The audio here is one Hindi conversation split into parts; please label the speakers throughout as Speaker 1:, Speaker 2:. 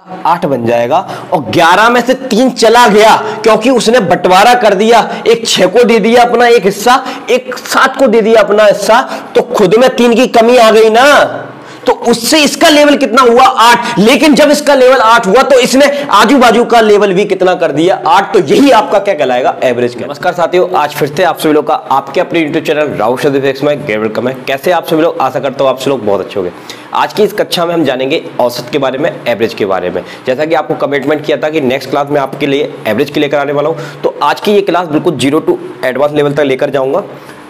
Speaker 1: 8 बन जाएगा और 11 में से 3 चला गया क्योंकि उसने बंटवारा कर दिया, एक 6 को दे दिया अपना एक हिस्सा, एक 7 को दे दिया अपना हिस्सा, तो खुद में 3 की कमी आ गई ना, तो उससे इसका लेवल कितना हुआ 8। लेकिन जब इसका लेवल 8 हुआ तो इसने आजू बाजू का लेवल भी कितना कर दिया 8। तो यही आपका क्या कहलाएगा एवरेज। नमस्कार साथियों, आज फिर से आप सभी लोग का आपके अपने यूट्यूब चैनल राहुल शब्द में वेलकम है। कैसे आप सभी लोग, आशा करता हूँ आप सभी लोग बहुत अच्छे होंगे। आज की इस कक्षा में हम जानेंगे औसत के बारे में, एवरेज के बारे में। जैसा कि आपको कमिटमेंट किया था कि नेक्स्ट क्लास में आपके लिए एवरेज के लेकर आने वाला हूँ, तो आज की ये क्लास बिल्कुल 0 टू एडवांस लेवल तक लेकर जाऊंगा।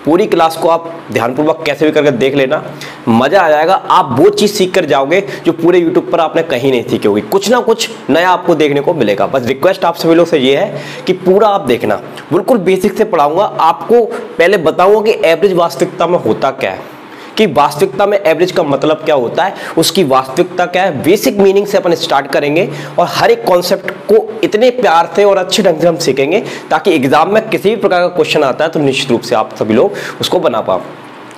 Speaker 1: पूरी क्लास को आप ध्यानपूर्वक कैसे भी करके देख लेना, मजा आ जाएगा। आप वो चीज़ सीख कर जाओगे जो पूरे यूट्यूब पर आपने कहीं नहीं सीखी होगी। कुछ ना कुछ नया आपको देखने को मिलेगा। बस रिक्वेस्ट आप सभी लोग से ये है कि पूरा आप देखना, बिल्कुल बेसिक से पढ़ाऊंगा आपको। पहले बताऊंगा कि एवरेज वास्तविकता में होता क्या है, कि वास्तविकता में एवरेज का मतलब क्या होता है, उसकी वास्तविकता क्या है। बेसिक मीनिंग से अपन स्टार्ट करेंगे और हर एक कॉन्सेप्ट को इतने प्यार से और अच्छे ढंग से हम सीखेंगे ताकि एग्जाम में किसी भी प्रकार का क्वेश्चन आता है तो निश्चित रूप से आप सभी लोग उसको बना पाओ।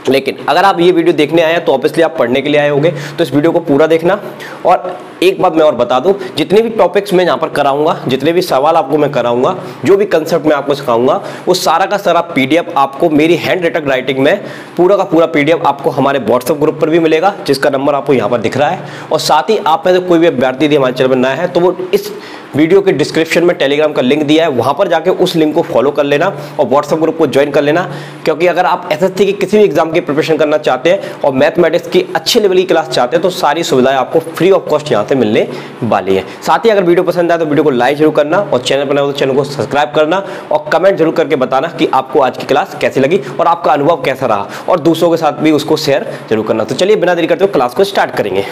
Speaker 1: लेकिन अगर आप ये वीडियो देखने आए हैं तो ऑब्वियसली आप पढ़ने के लिए आए होंगे, तो इस वीडियो को पूरा देखना। और एक बात मैं और बता दूं, जितने भी टॉपिक्स मैं यहाँ पर कराऊंगा, जितने भी सवाल आपको मैं कराऊंगा, जो भी कंसेप्ट मैं आपको सिखाऊंगा, वो सारा का सारा पीडीएफ आपको मेरी हैंड रिटन राइटिंग में पूरा का पूरा पीडीएफ आपको हमारे व्हाट्सएप ग्रुप पर भी मिलेगा, जिसका नंबर आपको यहाँ पर दिख रहा है। और साथ ही आप में से कोई भी अभ्यर्थी यदि हमारे चैनल पर नया है तो वो इस वीडियो के डिस्क्रिप्शन में टेलीग्राम का लिंक दिया है, वहां पर जाके उस लिंक को फॉलो कर लेना और व्हाट्सएप ग्रुप को ज्वाइन कर लेना। क्योंकि अगर आप एसएससी की किसी भी एग्जाम की प्रिपरेशन करना चाहते हैं और मैथमेटिक्स की अच्छी लेवल की क्लास चाहते हैं तो सारी सुविधाएं आपको फ्री ऑफ कॉस्ट यहाँ से मिलने वाली है। साथ ही अगर वीडियो पसंद आए तो वीडियो को लाइक जरूर करना और चैनल पर नए हो तो चैनल को सब्सक्राइब करना और कमेंट जरूर करके बताना कि आपको आज की क्लास कैसी लगी और आपका अनुभव कैसा रहा, और दूसरों के साथ भी उसको शेयर जरूर करना। तो चलिए बिना देरी करते हुए क्लास को स्टार्ट करेंगे।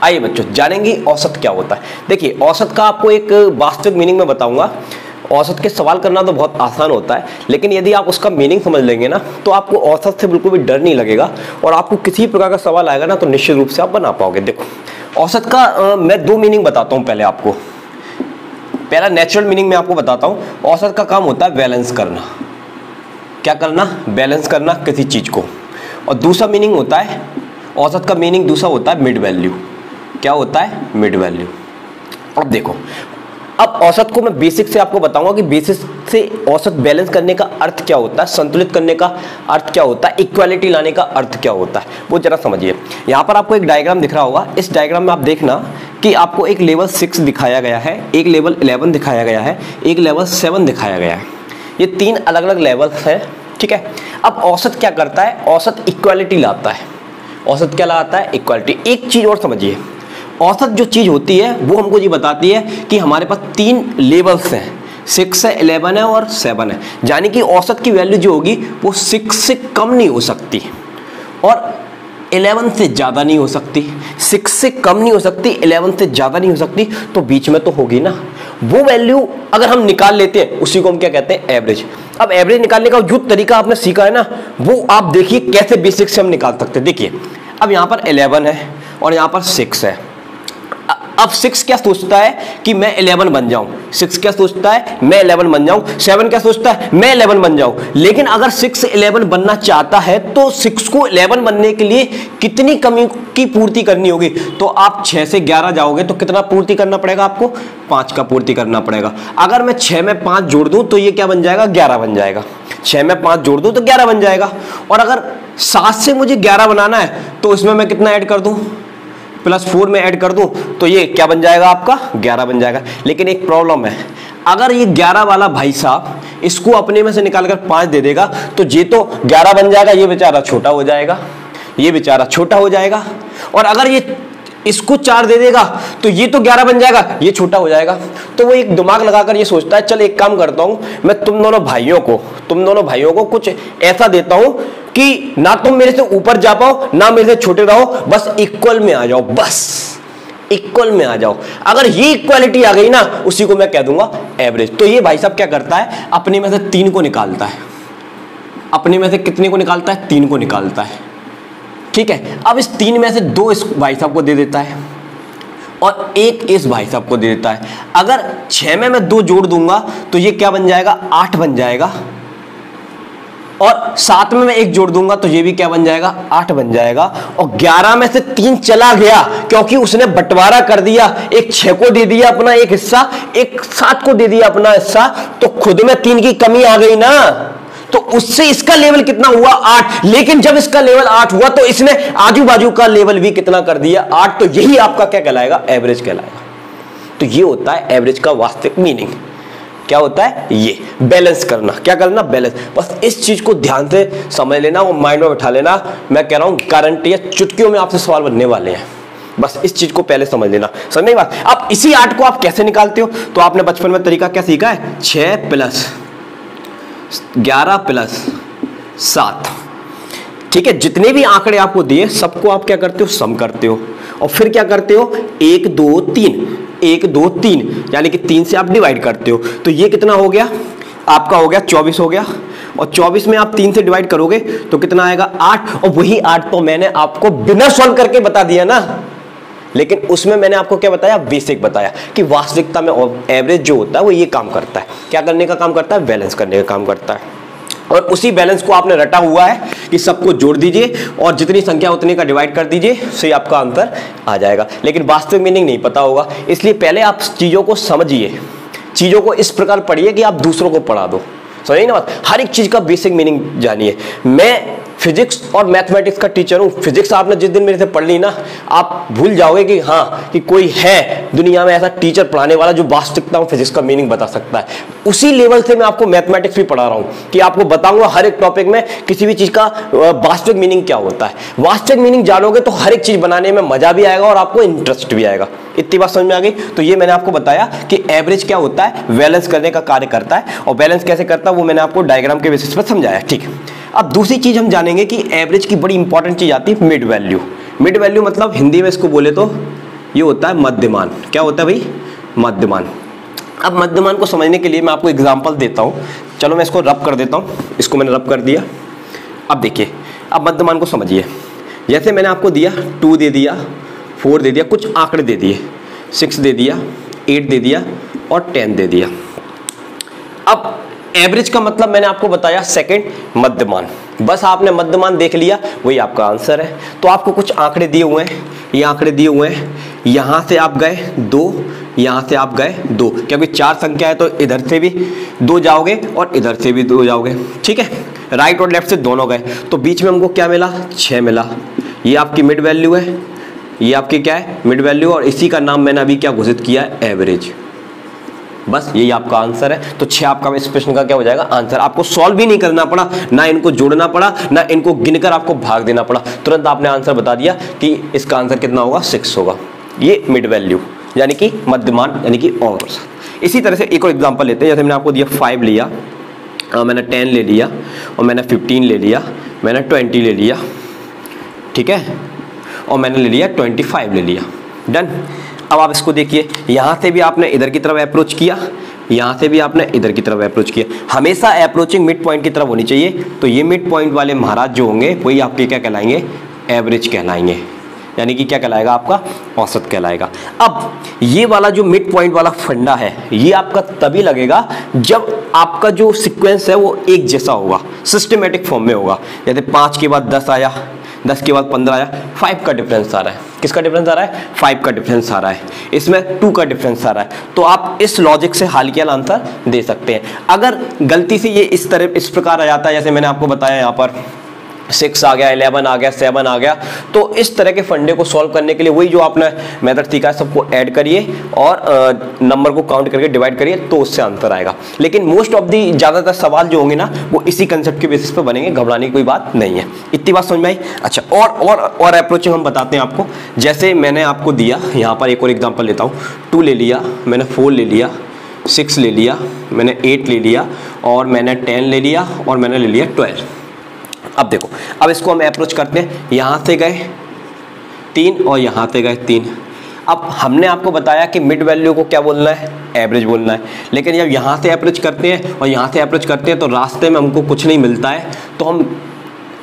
Speaker 1: आइए बच्चों, जानेंगे औसत क्या होता है। देखिए, औसत का आपको एक वास्तविक मीनिंग में बताऊंगा। औसत के सवाल करना तो बहुत आसान होता है, लेकिन यदि आप उसका मीनिंग समझ लेंगे ना तो आपको औसत से बिल्कुल भी डर नहीं लगेगा और आपको किसी प्रकार का सवाल आएगा ना तो निश्चित रूप से आप बना पाओगे। देखो, औसत का मैं 2 मीनिंग बताता हूँ पहले आपको। पहला नेचुरल मीनिंग में आपको बताता हूँ। औसत का काम होता है बैलेंस करना। क्या करना? बैलेंस करना किसी चीज को। और दूसरा मीनिंग होता है, औसत का मीनिंग दूसरा होता है मिड वैल्यू। क्या होता है? Mid value. अब देखो, अब औसत को मैं बेसिक से आपको बताऊंगा कि बेसिक से औसत बैलेंस करने का अर्थ क्या होता है, संतुलित करने का अर्थ क्या होता है, इक्वालिटी लाने का अर्थ क्या होता है, वो जरा समझिए। यहाँ पर आपको एक डायग्राम दिख रहा होगा। इस डायग्राम में आप देखना कि आपको एक लेवल 6 दिखाया गया है, एक लेवल 11 दिखाया गया है, एक लेवल 7 दिखाया गया है। ये 3 अलग अलग लेवल्स हैं, ठीक है। अब औसत क्या करता है? औसत इक्वालिटी लाता है। औसत क्या लाता है? इक्वालिटी। एक चीज और समझिए, औसत जो चीज होती है वो हमको ये बताती है कि हमारे पास 3 लेवल्स हैं, 6 है, 11 है और 7 है। यानी कि औसत की वैल्यू जो होगी वो 6 से कम नहीं हो सकती और 11 से ज़्यादा नहीं हो सकती। 6 से कम नहीं हो सकती, 11 से ज़्यादा नहीं हो सकती, तो बीच में तो होगी ना। वो वैल्यू अगर हम निकाल लेते हैं उसी को हम क्या कहते हैं? एवरेज। अब एवरेज निकालने का जो तरीका आपने सीखा है ना, वो आप देखिए कैसे बेसिक से हम निकाल सकते हैं। देखिए, अब यहाँ पर 11 है और यहाँ पर 6 है। अब 6 क्या सोचता है कि मैं 11 बन जाऊं। 6 क्या सोचता है? मैं 11 बन जाऊं। 7 क्या सोचता है? मैं 11 बन जाऊं। लेकिन अगर 6 11 बनना चाहता है तो 6 को 11 बनने के लिए कितनी कमी की पूर्ति करनी होगी? तो आप 6 से 11 जाओगे तो कितना पूर्ति करना पड़ेगा आपको? 5 का पूर्ति करना पड़ेगा। अगर मैं 6 में 5 जोड़ दूं तो ये क्या बन जाएगा? 11 बन जाएगा। 6 में 5 जोड़ दूं तो 11 बन जाएगा। और अगर 7 से मुझे 11 बनाना है तो इसमें मैं कितना ऐड कर दूं? +4 में ऐड कर दूं तो ये क्या बन जाएगा आपका? 11 बन जाएगा। लेकिन एक प्रॉब्लम है, अगर ये 11 वाला भाई साहब इसको अपने में से निकालकर 5 दे देगा तो ये तो 11 बन जाएगा, ये बेचारा छोटा हो जाएगा, ये बेचारा छोटा हो जाएगा। और अगर ये इसको 4 दे देगा तो ये तो 11 बन जाएगा, ये छोटा हो जाएगा। तो वो एक दिमाग लगाकर ये सोचता है, चल एक काम करता हूं, मैं तुम दोनों भाइयों को कुछ ऐसा देता हूं कि ना तुम मेरे से ऊपर जा पाओ ना मेरे से छोटे रहो, बस इक्वल में आ जाओ, बस इक्वल में आ जाओ। अगर ये इक्वालिटी आ गई ना, उसी को मैं कह दूंगा एवरेज। तो ये भाई साहब क्या करता है? अपने में से 3 को निकालता है। अपने में से कितने को निकालता है? 3 को निकालता है, ठीक है। अब इस 3 में से 2 इस भाई साहब को दे देता है और 1 इस भाई साहब को दे देता है। अगर 6 में मैं 2 जोड़ दूंगा तो ये क्या बन जाएगा? 8 बन जाएगा। और 7 में मैं 1 जोड़ दूंगा तो ये भी क्या बन जाएगा, 8 बन जाएगा। और 11 में से 3 चला गया क्योंकि उसने बंटवारा कर दिया, एक 6 को दे दिया अपना एक हिस्सा, एक 7 को दे दिया अपना हिस्सा, तो खुद में 3 की कमी आ गई ना, तो उससे इसका लेवल कितना हुआ, 8। लेकिन जब इसका लेवल 8 हुआ तो इसने आजू बाजू का लेवल भी कितना कर दिया, 8। तो यही आपका क्या कहलाएगा, एवरेज कहलाएगा। तो ये होता है एवरेज का वास्तविक मीनिंग। क्या होता है, ये बैलेंस करना। क्या करना, बैलेंस। बस इस चीज को ध्यान से समझ लेना और माइंड में बैठा लेना। मैं कह रहा हूं गारंटी है चुटकियों में आपसे सवाल बनने वाले हैं, बस इस चीज को पहले समझ लेना। समझ नहीं बात। अब इसी 8 को आप कैसे निकालते हो, तो आपने बचपन में तरीका क्या सीखा है, 6 + 11 + 7। ठीक है, जितने भी आंकड़े आपको दिए सबको आप क्या करते हो, सम करते हो और फिर क्या करते हो, 1 2 3 1 2 3 यानी कि 3 से आप डिवाइड करते हो। तो ये कितना हो गया आपका, हो गया 24 हो गया। और 24 में आप 3 से डिवाइड करोगे तो कितना आएगा, 8। और वही 8 तो मैंने आपको बिना सॉल्व करके बता दिया ना, लेकिन उसमें मैंने आपको क्या बताया, बेसिक बताया कि वास्तविकता में एवरेज जो होता है वो ये काम करता है। क्या करने का काम करता है, बैलेंस करने का काम करता है। और उसी बैलेंस को आपने रटा हुआ है कि सबको जोड़ दीजिए और जितनी संख्या उतनी का डिवाइड कर दीजिए, सही आपका आंसर आ जाएगा। लेकिन वास्तविक मीनिंग नहीं पता होगा, इसलिए पहले आप चीज़ों को समझिए, चीज़ों को इस प्रकार पढ़िए कि आप दूसरों को पढ़ा दो। समझिए ना बात, हर एक चीज़ का बेसिक मीनिंग जानिए। मैं फिजिक्स और मैथमेटिक्स का टीचर हूँ। फिजिक्स आपने जिस दिन मेरे से पढ़ ली ना, आप भूल जाओगे कि हाँ कि कोई है दुनिया में ऐसा टीचर पढ़ाने वाला जो वास्तविकता में फिजिक्स का मीनिंग बता सकता है। उसी लेवल से मैं आपको मैथमेटिक्स भी पढ़ा रहा हूँ कि आपको बताऊंगा हर एक टॉपिक में किसी भी चीज़ का वास्तविक मीनिंग क्या होता है। वास्तविक मीनिंग जानोगे तो हर एक चीज़ बनाने में मजा भी आएगा और आपको इंटरेस्ट भी आएगा। इतनी बात समझ में आ गई। तो ये मैंने आपको बताया कि एवरेज क्या होता है, बैलेंस करने का कार्य करता है। और बैलेंस कैसे करता है वो मैंने आपको डायग्राम के बेसिस पर समझाया। ठीक है, अब दूसरी चीज हम जानेंगे कि एवरेज की बड़ी इंपॉर्टेंट चीज आती है मिड वैल्यू। मिड वैल्यू मतलब हिंदी में इसको बोले तो ये होता है मध्यमान। क्या होता है भाई, मध्यमान। अब मध्यमान को समझने के लिए मैं आपको एग्जांपल देता हूं। चलो मैं इसको रब कर देता हूं, इसको मैंने रब कर दिया। अब देखिए, अब मध्यमान को समझिए। जैसे मैंने आपको दिया 2 दे दिया, 4 दे दिया, कुछ आंकड़े दे दिए, 6 दे दिया, 8 दे दिया और 10 दे दिया। अब एवरेज का मतलब मैंने आपको बताया सेकंड, मध्यमान। बस आपने मध्यमान देख लिया, वही आपका आंसर है। तो आपको कुछ आंकड़े दिए हुए हैं, ये आंकड़े दिए हुए हैं। यहां से आप गए 2, यहां से आप गए 2, क्योंकि 4 संख्या है तो इधर से भी 2 जाओगे और इधर से भी 2 जाओगे। ठीक है, राइट और लेफ्ट से दोनों गए, तो बीच में हमको क्या मिला, 6 मिला। ये आपकी मिड वैल्यू है, ये आपकी क्या है, मिड वैल्यू। और इसी का नाम मैंने अभी क्या घोषित किया है, एवरेज। बस यही आपका आंसर है। तो 6 आपका इस प्रश्न का क्या हो जाएगा, आंसर। आपको सॉल्व भी नहीं करना पड़ा, ना इनको जोड़ना पड़ा, ना इनको गिनकर आपको भाग देना पड़ा, तुरंत आपने आंसर बता दिया कि इसका आंसर कितना होगा, 6 होगा। ये मिड वैल्यू यानी कि मध्यमान, यानी कि औसत। इसी तरह से एक और एग्जांपल लेते हैं। जैसे मैंने आपको दिया 5 लिया, मैंने 10 ले लिया, और मैंने 15 ले लिया, मैंने 20 ले लिया, ठीक है, और मैंने ले लिया 25 ले लिया। डन। अब आप इसको देखिए, यहाँ से भी आपने इधर की तरफ अप्रोच किया, यहाँ से भी आपने इधर की तरफ अप्रोच किया। हमेशा अप्रोचिंग मिड पॉइंट की तरफ होनी चाहिए। तो ये मिड पॉइंट वाले महाराज जो होंगे वही आपके क्या कहलाएंगे, एवरेज कहलाएंगे, यानी कि क्या कहलाएगा, आपका औसत कहलाएगा। अब ये वाला जो मिड पॉइंट वाला फंडा है, ये आपका तभी लगेगा जब आपका जो सीक्वेंस है वो एक जैसा होगा, सिस्टमेटिक फॉर्म में होगा। जैसे 5 के बाद 10 आया, 10 के बाद 15 आया, 5 का डिफरेंस आ रहा है। किसका डिफरेंस आ रहा है, 5 का डिफरेंस आ रहा है। इसमें 2 का डिफरेंस आ रहा है। तो आप इस लॉजिक से हाल के आंसर दे सकते हैं। अगर गलती से ये इस तरह इस प्रकार आ जाता है, जैसे मैंने आपको बताया यहाँ पर 6 आ गया, 11 आ गया, 7 आ गया, तो इस तरह के फंडे को सॉल्व करने के लिए वही जो आपने मेथड सीखा है सबको ऐड करिए और नंबर को काउंट करके डिवाइड करिए, तो उससे आंसर आएगा। लेकिन मोस्ट ऑफ दी ज़्यादातर सवाल जो होंगे ना वो इसी कंसेप्ट के बेसिस पे बनेंगे, घबराने की कोई बात नहीं है। इतनी बात समझ में आई। अच्छा, और अप्रोचिंग हम बताते हैं आपको। जैसे मैंने आपको दिया यहाँ पर एक और एग्जाम्पल लेता हूँ। 2 ले लिया, मैंने 4 ले लिया, 6 ले लिया, मैंने 8 ले लिया, और मैंने 10 ले लिया, और मैंने ले लिया 12। अब देखो, अब इसको हम अप्रोच करते हैं। यहाँ से गए 3 और यहाँ से गए 3। अब हमने आपको बताया कि मिड वैल्यू को क्या बोलना है, एवरेज बोलना है। लेकिन जब यहाँ से अप्रोच करते हैं और यहाँ से अप्रोच करते हैं तो रास्ते में हमको कुछ नहीं मिलता है, तो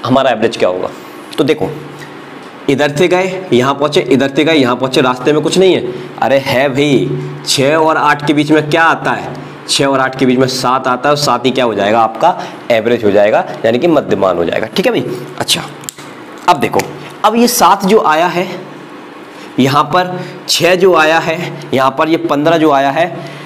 Speaker 1: हमारा एवरेज क्या होगा। तो देखो, इधर से गए यहाँ पहुँचे, इधर से गए यहाँ पहुँचे, रास्ते में कुछ नहीं है। अरे है भाई, 6 और 8 के बीच में क्या आता है, 6 और 8 के बीच में 7 आता है, और 7 ही क्या हो जाएगा आपका एवरेज हो जाएगा, यानी कि मध्यमान हो जाएगा। ठीक है भाई। अच्छा अब देखो, अब ये 7 जो आया है, यहाँ पर 6 जो आया है, यहाँ पर ये 15 जो आया है,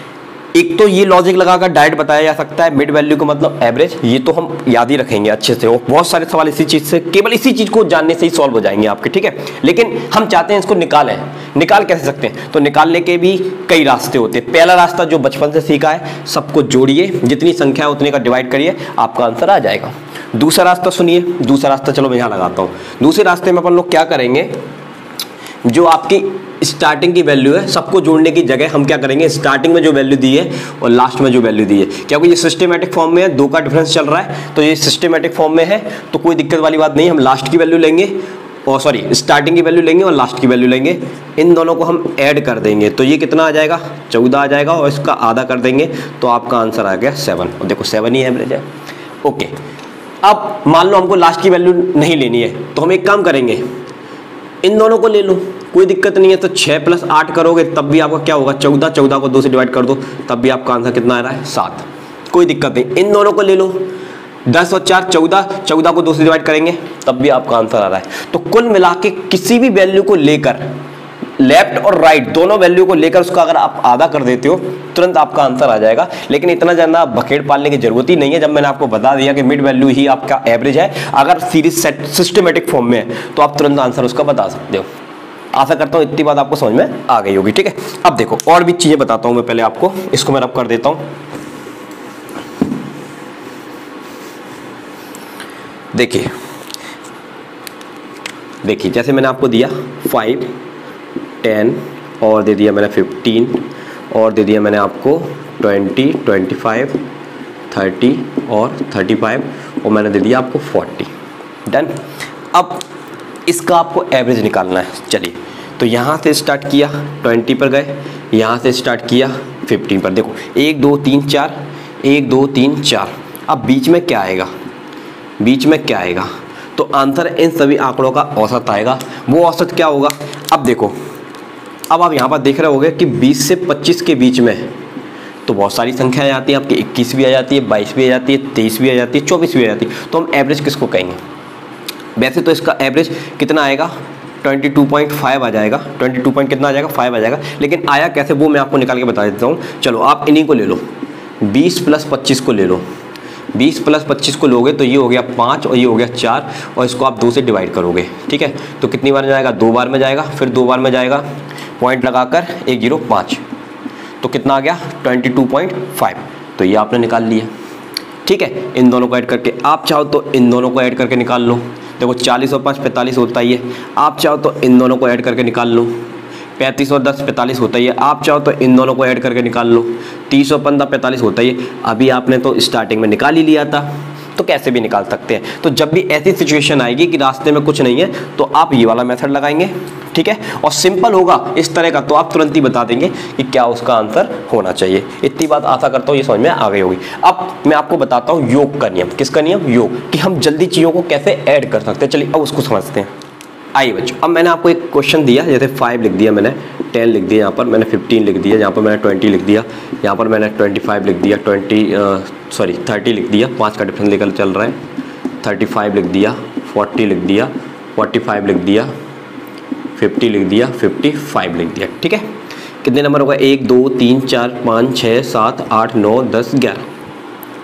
Speaker 1: एक तो ये लॉजिक लगाकर डायरेक्ट बताया जा सकता है मिड वैल्यू का मतलब एवरेज, ये तो हम याद ही रखेंगे अच्छे से, और बहुत सारे सवाल इसी चीज से, केवल इसी चीज को जानने से ही सॉल्व हो जाएंगे आपके। ठीक है, लेकिन हम चाहते हैं इसको निकालें। निकाल कैसे सकते हैं? तो निकालने के भी कई रास्ते होते हैं। पहला रास्ता जो बचपन से सीखा है, सबको जोड़िए, जितनी संख्या है उतने का डिवाइड करिए, आपका आंसर आ जाएगा। दूसरा रास्ता सुनिए, दूसरा रास्ता चलो मैं यहाँ लगाता हूँ। दूसरे रास्ते में अपन लोग क्या करेंगे, जो आपकी स्टार्टिंग की वैल्यू है, सबको जोड़ने की जगह हम क्या करेंगे, स्टार्टिंग में जो वैल्यू दी है और लास्ट में जो वैल्यू दी है, क्योंकि ये सिस्टमेटिक फॉर्म में है, 2 का डिफरेंस चल रहा है, तो ये सिस्टमेटिक फॉर्म में है, तो कोई दिक्कत वाली बात नहीं। हम लास्ट की वैल्यू लेंगे, और सॉरी स्टार्टिंग की वैल्यू लेंगे और लास्ट की वैल्यू लेंगे, इन दोनों को हम ऐड कर देंगे, तो ये कितना आ जाएगा, 14 आ जाएगा, और इसका आधा कर देंगे तो आपका आंसर आ गया 7। और देखो 7 ही एवरेज है। ओके, अब मान लो हमको लास्ट की वैल्यू नहीं लेनी है, तो हम एक काम करेंगे, इन दोनों को ले लो, कोई दिक्कत नहीं है। तो 6 + 8 करोगे तब भी आपका क्या होगा, 14। 14 को 2 से डिवाइड कर दो, तब भी आपका आंसर कितना आ रहा है, 7। कोई दिक्कत नहीं। इन दोनों को ले लो, 10 और 4 14, 14 को 2 से डिवाइड करेंगे तब भी आपका आंसर आ रहा है। तो कुल मिला के किसी भी वैल्यू को लेकर, लेफ्ट और राइट दोनों वैल्यू को लेकर उसका अगर आप आधा कर देते हो, तुरंत आपका आंसर आ जाएगा। लेकिन इतना जानना बखेड़ पालने की जरूरत ही नहीं है, जब मैंने आपको बता दिया कि मिड वैल्यू ही आपका एवरेज है। अगर सीरीज सेट सिस्टमेटिक फॉर्म में है तो आप तुरंत आंसर उसका बता सकते हो। आशा करता हूँ इतनी बात आपको समझ में आ गई होगी। ठीक है, अब देखो और भी चीजें बताता हूँ मैं, पहले आपको इसको मैं रब कर देता हूँ। देखिए देखिए, जैसे मैंने आपको दिया 5, 10 और दे दिया मैंने 15 और दे दिया मैंने आपको 20, 25, 30 और 35 और मैंने दे दिया आपको 40। डन। अब इसका आपको एवरेज निकालना है। चलिए, तो यहाँ से स्टार्ट किया 20 पर गए, यहाँ से स्टार्ट किया 15 पर। देखो 1 2 3 4, 1 2 3 4। अब बीच में क्या आएगा, बीच में क्या आएगा, तो आंसर इन सभी आंकड़ों का औसत आएगा। वो औसत क्या होगा, अब देखो, अब आप यहाँ पर देख रहे होगे कि 20 से 25 के बीच में तो बहुत सारी संख्याएं आती हैं आपकी, 21 भी आ जाती है, 22 भी आ जाती है, 23 भी आ जाती है, 24 भी आ जाती है। तो हम एवरेज किसको कहेंगे? वैसे तो इसका एवरेज कितना आएगा, 22.5 आ जाएगा। 22 पॉइंट कितना आ जाएगा, 5 आ जाएगा। लेकिन आया कैसे वो मैं आपको निकाल के बता देता हूँ। चलो आप इन्हीं को ले लो, 20 + 25 को ले लो। 20 + 25 को लोगे तो ये हो गया 5 और ये हो गया 4, और इसको आप 2 से डिवाइड करोगे। ठीक है, तो कितनी बार में जाएगा, 2 बार में जाएगा, फिर 2 बार में जाएगा, पॉइंट लगाकर 105, तो कितना आ गया 22.5। तो ये आपने निकाल लिया। ठीक है, इन दोनों को ऐड करके, आप चाहो तो इन दोनों को ऐड करके निकाल लो। देखो 40 और 5 45 होता ही है। आप चाहो तो इन दोनों को ऐड करके निकाल लो। 35 और 10 45 होता ही है। आप चाहो तो इन दोनों को ऐड करके निकाल लो। 30 और 15 45 होता ही है। अभी आपने तो स्टार्टिंग में निकाल ही लिया था, तो कैसे भी निकाल सकते हैं। तो जब भी ऐसी सिचुएशन आएगी कि रास्ते में कुछ नहीं है, तो आप ये वाला मेथड लगाएंगे। ठीक है, और सिंपल होगा इस तरह का, तो आप तुरंत ही बता देंगे कि क्या उसका आंसर होना चाहिए। इतनी बात आशा करता हूँ ये समझ में आ गई होगी। अब मैं आपको बताता हूँ योग का नियम। किसका नियम? योग, कि हम जल्दी चीज़ों को कैसे ऐड कर सकते हैं। चलिए अब उसको समझते हैं। आइए बच्चों, अब मैंने आपको एक क्वेश्चन दिया, जैसे 5 लिख दिया मैंने, 10 लिख दिया, यहाँ पर मैंने 15 लिख दिया, यहाँ पर मैंने 20 लिख दिया, यहाँ पर मैंने 25 लिख दिया, 30 लिख दिया, 5 का डिफरेंस लेकर चल रहा है, 35 लिख दिया, 40 लिख दिया, 45 लिख दिया, 50 लिख दिया, 55 लिख दिया। ठीक है, कितने नंबर होगा? 1 2 3 4 5 6 7 8 9 10 11।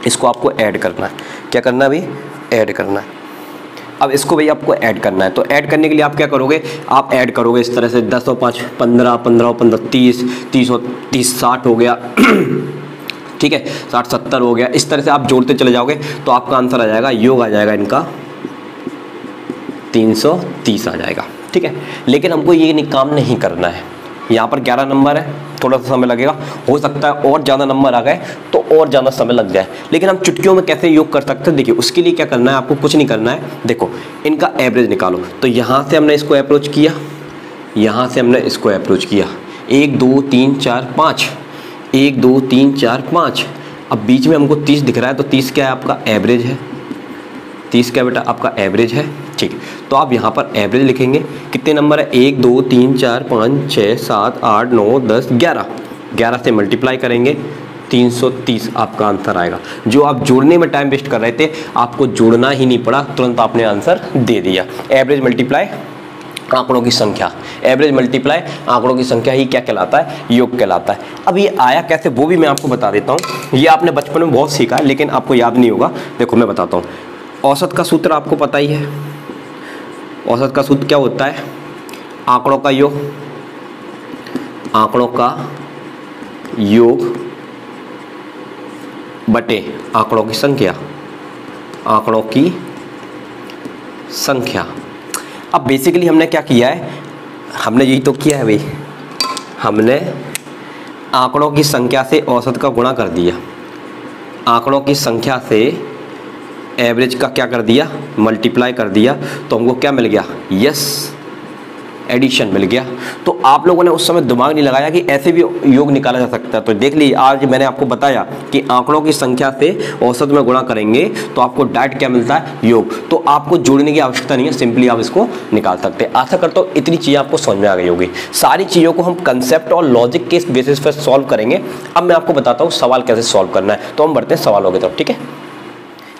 Speaker 1: इसको आपको ऐड करना है। क्या करना है भाई? ऐड करना है। अब इसको भाई आपको ऐड करना है, तो ऐड करने के लिए आप क्या करोगे? आप ऐड करोगे इस तरह से, 10 और 5 15, 15 और 15 30, 30 और 30 60 हो गया। ठीक है, 60 70 हो गया। इस तरह से आप जोड़ते चले जाओगे तो आपका आंसर आ जाएगा, योग आ जाएगा इनका 330 आ जाएगा। ठीक है, लेकिन हमको ये काम नहीं करना है। यहाँ पर 11 नंबर है, थोड़ा सा समय लगेगा, हो सकता है और ज़्यादा नंबर आ गए तो और ज़्यादा समय लग जाए, लेकिन हम चुटकियों में कैसे योग कर सकते हैं। देखिए उसके लिए क्या करना है, आपको कुछ नहीं करना है। देखो इनका एवरेज निकालो, तो यहाँ से हमने इसको अप्रोच किया, यहाँ से हमने इसको अप्रोच किया, 1 2 3 4 5, 1 2 3 4 5। अब बीच में हमको 30 दिख रहा है, तो 30 क्या है? आपका एवरेज है। 30 क्या बेटा? आपका एवरेज है। ठीक है, तो आप यहाँ पर एवरेज लिखेंगे। कितने नंबर है? 1 2 3 4 5 6 7 8 9 10 11। 11 से मल्टीप्लाई करेंगे 330 आपका आंसर आएगा। जो आप जोड़ने में टाइम वेस्ट कर रहे थे, आपको जोड़ना ही नहीं पड़ा, तुरंत आपने आंसर दे दिया। एवरेज मल्टीप्लाई आंकड़ों की संख्या, एवरेज मल्टीप्लाई आंकड़ों की संख्या ही क्या कहलाता है? योग कहलाता है। अब ये आया कैसे वो भी मैं आपको बता देता हूँ। ये आपने बचपन में बहुत सीखा है लेकिन आपको याद नहीं होगा। देखो मैं बताता हूँ। औसत का सूत्र आपको पता ही है। औसत का सूत्र क्या होता है? आंकड़ों का योग, आंकड़ों का योग बटे आंकड़ों की संख्या, आंकड़ों की संख्या। अब बेसिकली हमने क्या किया है? हमने यही तो किया है भाई, हमने आंकड़ों की संख्या से औसत का गुणा कर दिया, आंकड़ों की संख्या से एवरेज का क्या कर दिया? मल्टीप्लाई कर दिया। तो हमको क्या मिल गया? यस, एडिशन मिल गया। तो आप लोगों ने उस समय दिमाग नहीं लगाया कि ऐसे भी योग निकाला जा सकता है। तो देख लीजिए, आज मैंने आपको बताया कि आंकड़ों की संख्या से औसत में गुणा करेंगे तो आपको डायरेक्ट क्या मिलता है? योग। तो आपको जोड़ने की आवश्यकता नहीं है, सिंपली आप इसको निकाल सकते हैं। आशा करता हूँ इतनी चीज़ें आपको समझ में आ गई होगी। सारी चीज़ों को हम कंसेप्ट और लॉजिक के बेसिस पर सॉल्व करेंगे। अब मैं आपको बताता हूँ सवाल कैसे सॉल्व करना है। तो हम बढ़ते हैं सवालों की तरफ, ठीक है?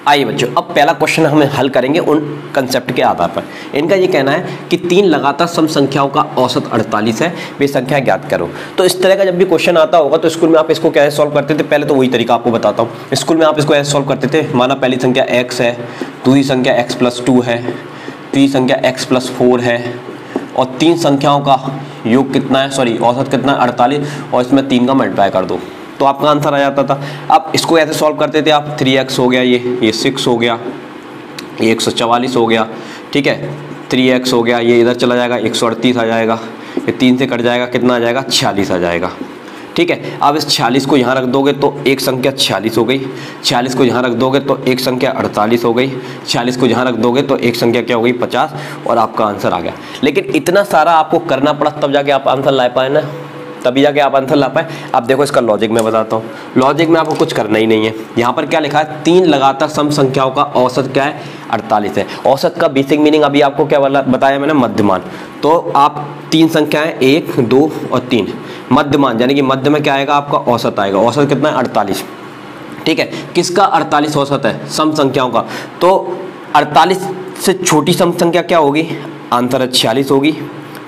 Speaker 1: आइए बच्चों, अब पहला क्वेश्चन हमें हल करेंगे उन कंसेप्ट के आधार पर। इनका ये कहना है कि 3 लगातार सम संख्याओं का औसत 48 है, वे संख्या ज्ञात करो। तो इस तरह का जब भी क्वेश्चन आता होगा तो स्कूल में आप इसको कैसे सॉल्व करते थे? पहले तो वही तरीका आपको बताता हूँ। स्कूल में आप इसको ऐसे सॉल्व करते थे, माना पहली संख्या x है, दूसरी संख्या x+2 है, तीसरी संख्या x+4 है और 3 संख्याओं का योग कितना है? सॉरी, औसत कितना है? 48, और इसमें 3 का मल्टीप्लाई कर दो तो आपका आंसर आ जाता था। अब इसको ऐसे सॉल्व करते थे आप, 3x हो गया, ये 6 हो गया, ये 144 हो गया, ठीक है, 3x हो गया, ये इधर चला जाएगा 138 आ जाएगा, ये 3 से कट जाएगा, कितना आ जाएगा? 46 आ जाएगा, ठीक है। अब इस 46 को यहाँ रख दोगे तो एक संख्या 46 हो गई, 46 को यहाँ रख दोगे तो एक संख्या 48 हो गई, 46 को यहाँ रख दोगे तो एक संख्या क्या हो गई? 50, और आपका आंसर आ गया। लेकिन इतना सारा आपको करना पड़ा तब जाके आप आंसर ला पाए ना, तभी जाके आप आंसर ला पाए। अब देखो इसका लॉजिक मैं बताता हूँ। लॉजिक में आपको कुछ करना ही नहीं है। यहाँ पर क्या लिखा है? 3 लगातार सम संख्याओं का औसत क्या है? 48 है। औसत का बेसिक मीनिंग अभी आपको क्या बताया मैंने? मध्यमान। तो आप 3 संख्याएं 1, 2 और 3, मध्यमान यानी कि मध्य में क्या आएगा? आपका औसत आएगा। औसत कितना है? 48, ठीक है। किसका 48 औसत है? सम संख्याओं का। तो 48 से छोटी सम संख्या क्या होगी? आंसर 46 होगी,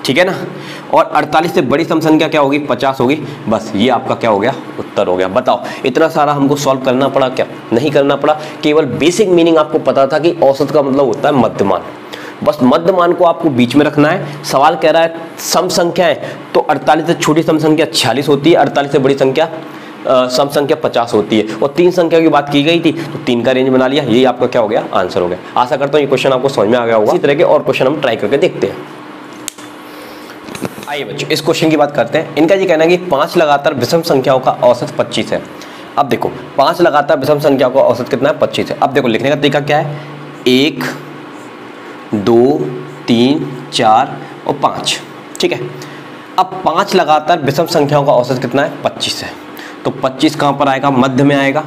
Speaker 1: ठीक है ना। और 48 से बड़ी सम संख्या क्या होगी? 50 होगी। बस ये आपका क्या हो गया? उत्तर हो गया। बताओ इतना सारा हमको सॉल्व करना पड़ा क्या? नहीं करना पड़ा। केवल बेसिक मीनिंग आपको पता था कि औसत का मतलब होता है मध्यमान। बस मध्यमान को आपको बीच में रखना है। सवाल कह रहा है सम संख्याएं, तो 48 से छोटी सम संख्या 46 होती है, 48 से बड़ी संख्या सम संख्या 50 होती है। और 3 संख्या की बात की गई थी तो 3 का रेंज बना लिया। यही आपका क्या हो गया? आंसर हो गया। आशा करता हूँ ये क्वेश्चन आपको समझ में आ गया होगा। इसी तरह के और क्वेश्चन हम ट्राई करके देखते हैं। आइए बच्चों इस क्वेश्चन की बात करते हैं। इनका ये कहना है कि 5 लगातार विषम संख्याओं का औसत 25 है। अब देखो 5 लगातार विषम संख्याओं का औसत कितना है? 25 है। अब देखो लिखने का तरीका क्या है? 1, 2, 3, 4 और 5, ठीक है। अब 5 लगातार विषम संख्याओं का औसत कितना है? 25 है। तो 25 कहाँ पर आएगा? मध्य में आएगा,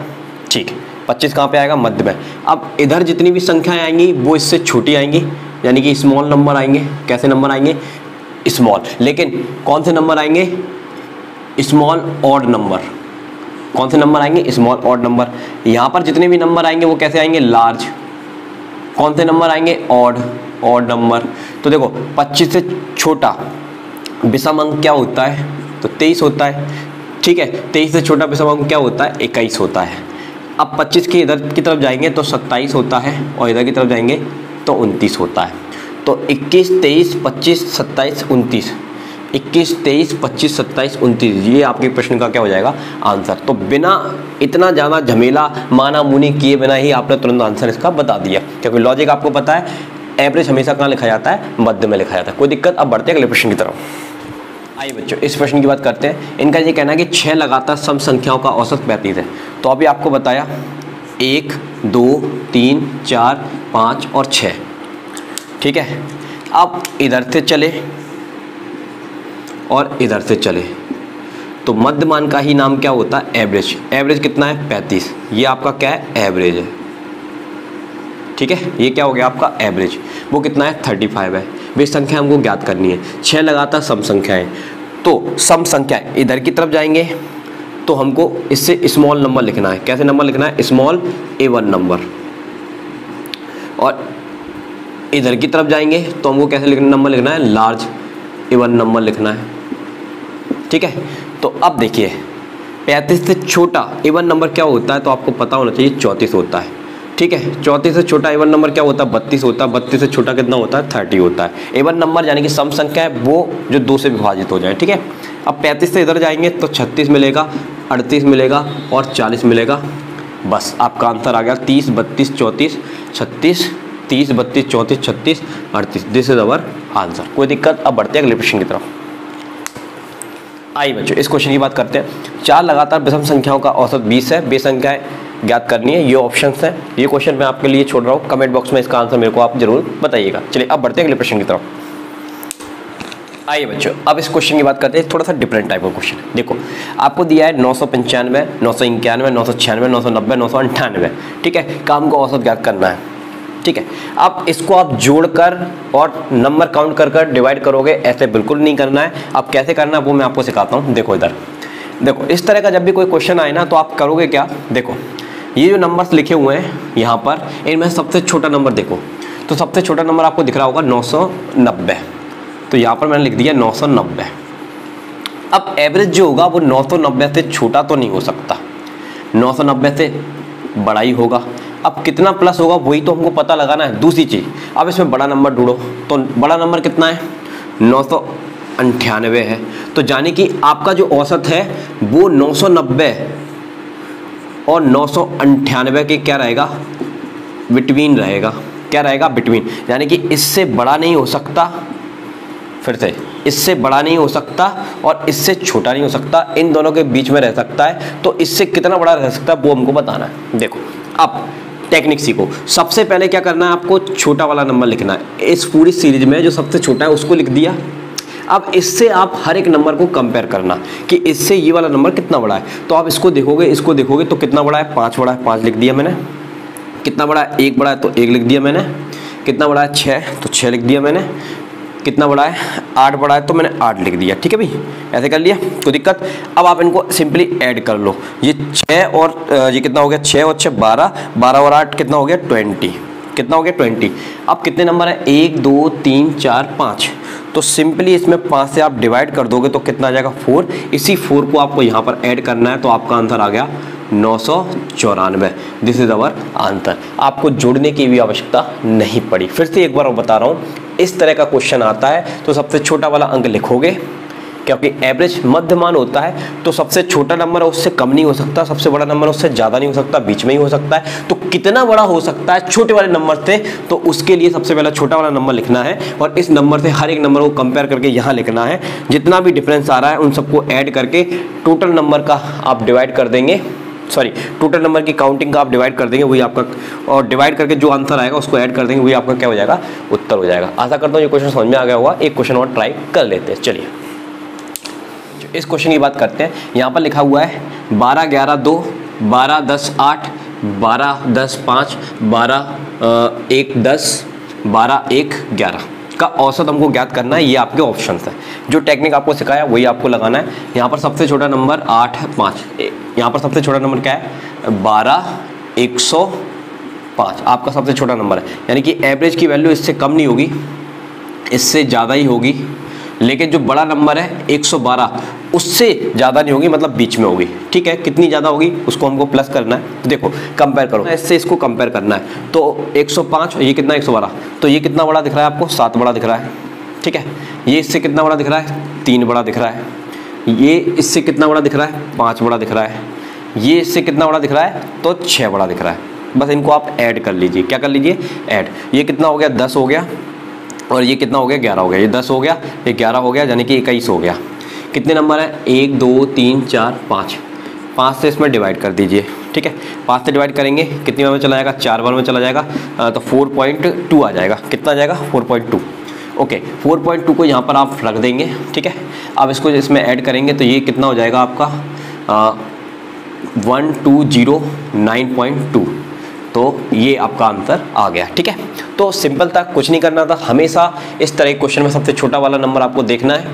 Speaker 1: ठीक है। 25 कहाँ पे आएगा? मध्य में। अब इधर जितनी भी संख्याएं आएंगी वो इससे छोटी आएंगी, यानी कि स्मॉल नंबर आएंगे। कैसे नंबर आएंगे? स्मॉल। लेकिन कौन से नंबर आएंगे? Small odd number. कौन से नंबर आएंगे? Small odd number. यहाँ पर जितने भी नंबर आएंगे वो कैसे आएंगे? लार्ज। कौन से नंबर आएंगे? Odd, odd number. तो देखो 25 से छोटा विषम अंक क्या होता है? तो 23 होता है, ठीक है। 23 से छोटा विषम अंक क्या होता है? 21 होता है। अब 25 के इधर की तरफ जाएंगे तो 27 होता है और इधर की तरफ जाएंगे तो 29 होता है। तो 21, 23, 25, 27, 29, 21, 23, 25, 27, 29, ये आपके प्रश्न का क्या हो जाएगा? आंसर। तो बिना इतना ज़्यादा झमेला माना मुनी किए बिना ही आपने तुरंत आंसर इसका बता दिया, क्योंकि लॉजिक आपको पता है। एवरेज हमेशा कहाँ लिखा जाता है? मध्य में लिखा जाता है। कोई दिक्कत? अब बढ़ते हैं अगले प्रश्न की तरफ। आइए बच्चों इस प्रश्न की बात करते हैं। इनका ये कहना है कि 6 लगातार सम संख्याओं का औसत 35 है। तो अभी आपको बताया 1, 2, 3, 4, 5 और 6, ठीक है। अब इधर से चले और इधर से चले तो मध्यमान का ही नाम क्या होता है? एवरेज। एवरेज कितना है? 35। ये आपका क्या है? एवरेज है, ठीक है। ये क्या हो गया आपका? एवरेज। वो कितना है? 35 है। वे संख्या हमको ज्ञात करनी है। 6 लगातार सम संख्याएं, तो सम संख्याएं इधर की तरफ जाएंगे तो हमको इससे स्मॉल नंबर लिखना है। कैसे नंबर लिखना है? Small A1 number. और इधर की तरफ जाएंगे तो हमको कैसे नंबर लिखना है? लार्ज A1 नंबर लिखना है। ठीक है, तो अब देखिए 35 से छोटा A1 नंबर क्या होता है, तो आपको पता होना चाहिए 34 होता है। ठीक है, 34 से छोटा A1 नंबर क्या होता है? 32 होता है। 32 से छोटा कितना होता है? 30 होता है। A1 नंबर यानी कि सम संख्या है वो जो 2 से विभाजित हो जाए। ठीक है, अब 35 से इधर जाएंगे तो 36 मिलेगा, 38 मिलेगा और 40 मिलेगा। बस आपका आंसर आ गया 30, 32, 34, 36, 30, 32, 34, 36, 38। This is our answer. कोई दिक्कत? अब बढ़ते हैं अगले प्रश्न की तरफ। आइए बच्चों, इस क्वेश्चन की बात करते हैं। 4 लगातार विषम संख्याओं का औसत 20 है, बे संख्याएं ज्ञात करनी है। ये ऑप्शंस हैं। ये क्वेश्चन मैं आपके लिए छोड़ रहा हूँ, कमेंट बॉक्स में इसका आंसर मेरे को आप जरूर बताइएगा। चलिए अब बढ़ते हैं अगले प्रश्न की तरफ। आइए बच्चों, अब इस क्वेश्चन की बात करते हैं। थोड़ा सा डिफरेंट टाइप का क्वेश्चन है। देखो आपको दिया है 995, 991, 996, 990, 998। ठीक है, काम को औसत ज्ञात करना है। ठीक है, अब इसको आप जोड़कर और नंबर काउंट कर कर डिवाइड करोगे, ऐसे बिल्कुल नहीं करना है। अब कैसे करना है वो मैं आपको सिखाता हूँ। देखो इधर देखो, इस तरह का जब भी कोई क्वेश्चन आए ना तो आप करोगे क्या? देखो ये जो नंबर्स लिखे हुए हैं यहाँ पर, इनमें सबसे छोटा नंबर देखो, तो सबसे छोटा नंबर आपको दिख रहा होगा 990। तो यहाँ पर मैंने लिख दिया 990। अब एवरेज जो होगा वो 990 से छोटा तो नहीं हो सकता, 990 से बड़ा ही होगा। अब कितना प्लस होगा वही तो हमको पता लगाना है। दूसरी चीज़, अब इसमें बड़ा नंबर ढूंढो, तो बड़ा नंबर कितना है? 998 है। तो जाने कि आपका जो औसत है वो 990 और 998 के क्या रहेगा? बिटवीन रहेगा। क्या रहेगा? बिटवीन। यानी कि इससे बड़ा नहीं हो सकता, फिर से इससे बड़ा नहीं हो सकता और इससे छोटा नहीं हो सकता, इन दोनों के बीच में रह सकता है। तो इससे कितना बड़ा रह सकता है वो हमको बताना है। देखो अब टेक्निक सीखो। सबसे पहले क्या करना है? आपको छोटा वाला नंबर लिखना है। इस पूरी सीरीज में जो सबसे छोटा है उसको लिख दिया। अब इससे आप हर एक नंबर को कंपेयर करना कि इससे ये वाला नंबर कितना बड़ा है। तो आप इसको देखोगे तो कितना बड़ा है? 5 बड़ा है, 5 लिख दिया मैंने। कितना बड़ा है? 1 बड़ा है तो 1 लिख दिया मैंने। कितना बड़ा है? 6, तो 6 लिख दिया मैंने। कितना बड़ा है? 8 बड़ा है तो मैंने 8 लिख दिया। ठीक है भाई, ऐसे कर लिया, कोई दिक्कत? अब आप इनको सिंपली ऐड कर लो। ये 6 और ये कितना हो गया? 6 और 6 12, 12 और 8 कितना हो गया? 20। कितना हो गया? 20। अब कितने नंबर है? 1 2 3 4 5। तो सिंपली इसमें 5 से आप डिवाइड कर दोगे तो कितना आ जाएगा? 4। इसी 4 को आपको यहाँ पर ऐड करना है, तो आपका आंसर आ गया 994। This is our answer. आपको जोड़ने की भी आवश्यकता नहीं पड़ी। फिर से एक बार मैं बता रहा हूँ, इस तरह का क्वेश्चन आता है तो सबसे छोटा वाला अंक लिखोगे, क्योंकि एवरेज मध्यमान होता है तो सबसे छोटा नंबर उससे कम नहीं हो सकता, सबसे बड़ा नंबर उससे ज़्यादा नहीं हो सकता, बीच में ही हो सकता है। तो कितना बड़ा हो सकता है छोटे वाले नंबर से, तो उसके लिए सबसे पहले छोटा वाला नंबर लिखना है और इस नंबर से हर एक नंबर को कंपेयर करके यहाँ लिखना है। जितना भी डिफरेंस आ रहा है उन सबको ऐड करके टोटल नंबर का आप डिवाइड कर देंगे, टोटल नंबर की काउंटिंग का आप डिवाइड कर देंगे, वही आपका, और डिवाइड करके जो आंसर आएगा उसको ऐड कर देंगे, वही आपका क्या हो जाएगा? उत्तर हो जाएगा। आशा करता हूँ ये क्वेश्चन समझ में आ गया होगा। एक क्वेश्चन और ट्राई कर लेते हैं। चलिए इस क्वेश्चन की बात करते हैं। यहाँ पर लिखा हुआ है 12 11 2, 12 10 8, 12 10 5, 12 1 10, 12 1 11 का औसत हमको ज्ञात करना है। ये आपके ऑप्शंस हैं। जो टेक्निक आपको सिखाया वही आपको लगाना है। यहाँ पर सबसे छोटा नंबर 8 है, 5। यहाँ पर सबसे छोटा नंबर क्या है? 12 105 आपका सबसे छोटा नंबर है। यानी कि एवरेज की वैल्यू इससे कम नहीं होगी, इससे ज़्यादा ही होगी। लेकिन जो बड़ा नंबर है 112 उससे ज़्यादा नहीं होगी, मतलब बीच में होगी। ठीक है, कितनी ज़्यादा होगी उसको हमको प्लस करना है। तो देखो कंपेयर करो, इससे इसको कंपेयर करना है। तो 105 ये कितना? 112। तो ये कितना बड़ा दिख रहा है आपको? 7 बड़ा दिख रहा है। ठीक है, ये इससे कितना बड़ा दिख रहा है? 3 बड़ा दिख रहा है। ये इससे कितना बड़ा दिख रहा है? 5 बड़ा दिख रहा है। ये इससे कितना बड़ा दिख रहा है? तो 6 बड़ा दिख रहा है। बस इनको आप ऐड कर लीजिए। क्या कर लीजिए? ऐड। ये कितना हो गया? 10 हो गया। और ये कितना हो गया? 11 हो गया। ये 10 हो गया, ये 11 हो गया, यानी कि 21 हो गया। कितने नंबर है? 1 2 3 4 5। 5 से इसमें डिवाइड कर दीजिए। ठीक है, 5 से डिवाइड करेंगे कितनी बार में चला जाएगा? 4 बार में चला जाएगा। तो 4.2 आ जाएगा। कितना आ जाएगा? 4.2। ओके, 4.2 को यहाँ पर आप रख देंगे। ठीक है, अब इसको इसमें ऐड करेंगे तो ये कितना हो जाएगा आपका? 1209.2। तो ये आपका आंसर आ गया। ठीक है, तो सिंपल था, कुछ नहीं करना था। हमेशा इस तरह के क्वेश्चन में सबसे छोटा वाला नंबर आपको देखना है,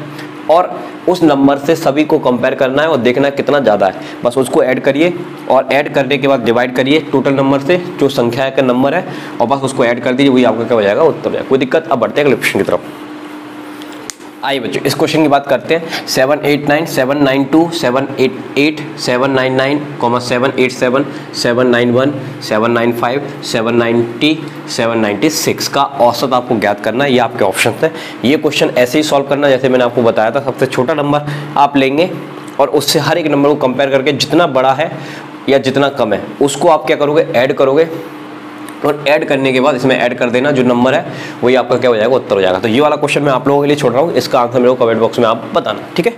Speaker 1: और उस नंबर से सभी को कंपेयर करना है और देखना है कितना ज़्यादा है। बस उसको ऐड करिए और ऐड करने के बाद डिवाइड करिए टोटल नंबर से, जो संख्या का नंबर है, और बस उसको ऐड कर दीजिए, वही आपका क्या हो जाएगा, उत्तर हो जाएगा। कोई दिक्कत। अब बढ़ते हैं अगले क्वेश्चन की तरफ। आइए बच्चों इस क्वेश्चन की बात करते हैं। 789, 792, 788, 799, 787, 791, 795, 790, 796 का औसत आपको ज्ञात करना है। ये आपके ऑप्शन है। ये क्वेश्चन ऐसे ही सॉल्व करना जैसे मैंने आपको बताया था। सबसे छोटा नंबर आप लेंगे और उससे हर एक नंबर को कंपेयर करके जितना बड़ा है या जितना कम है उसको आप क्या करोगे, ऐड करोगे, और ऐड करने के बाद इसमें ऐड कर देना, जो नंबर है वही आपका क्या हो जाएगा, उत्तर हो जाएगा। तो ये वाला क्वेश्चन मैं आप लोगों के लिए छोड़ रहा हूँ, इसका आंसर मेरे को कमेंट बॉक्स में आप बताना, ठीक है।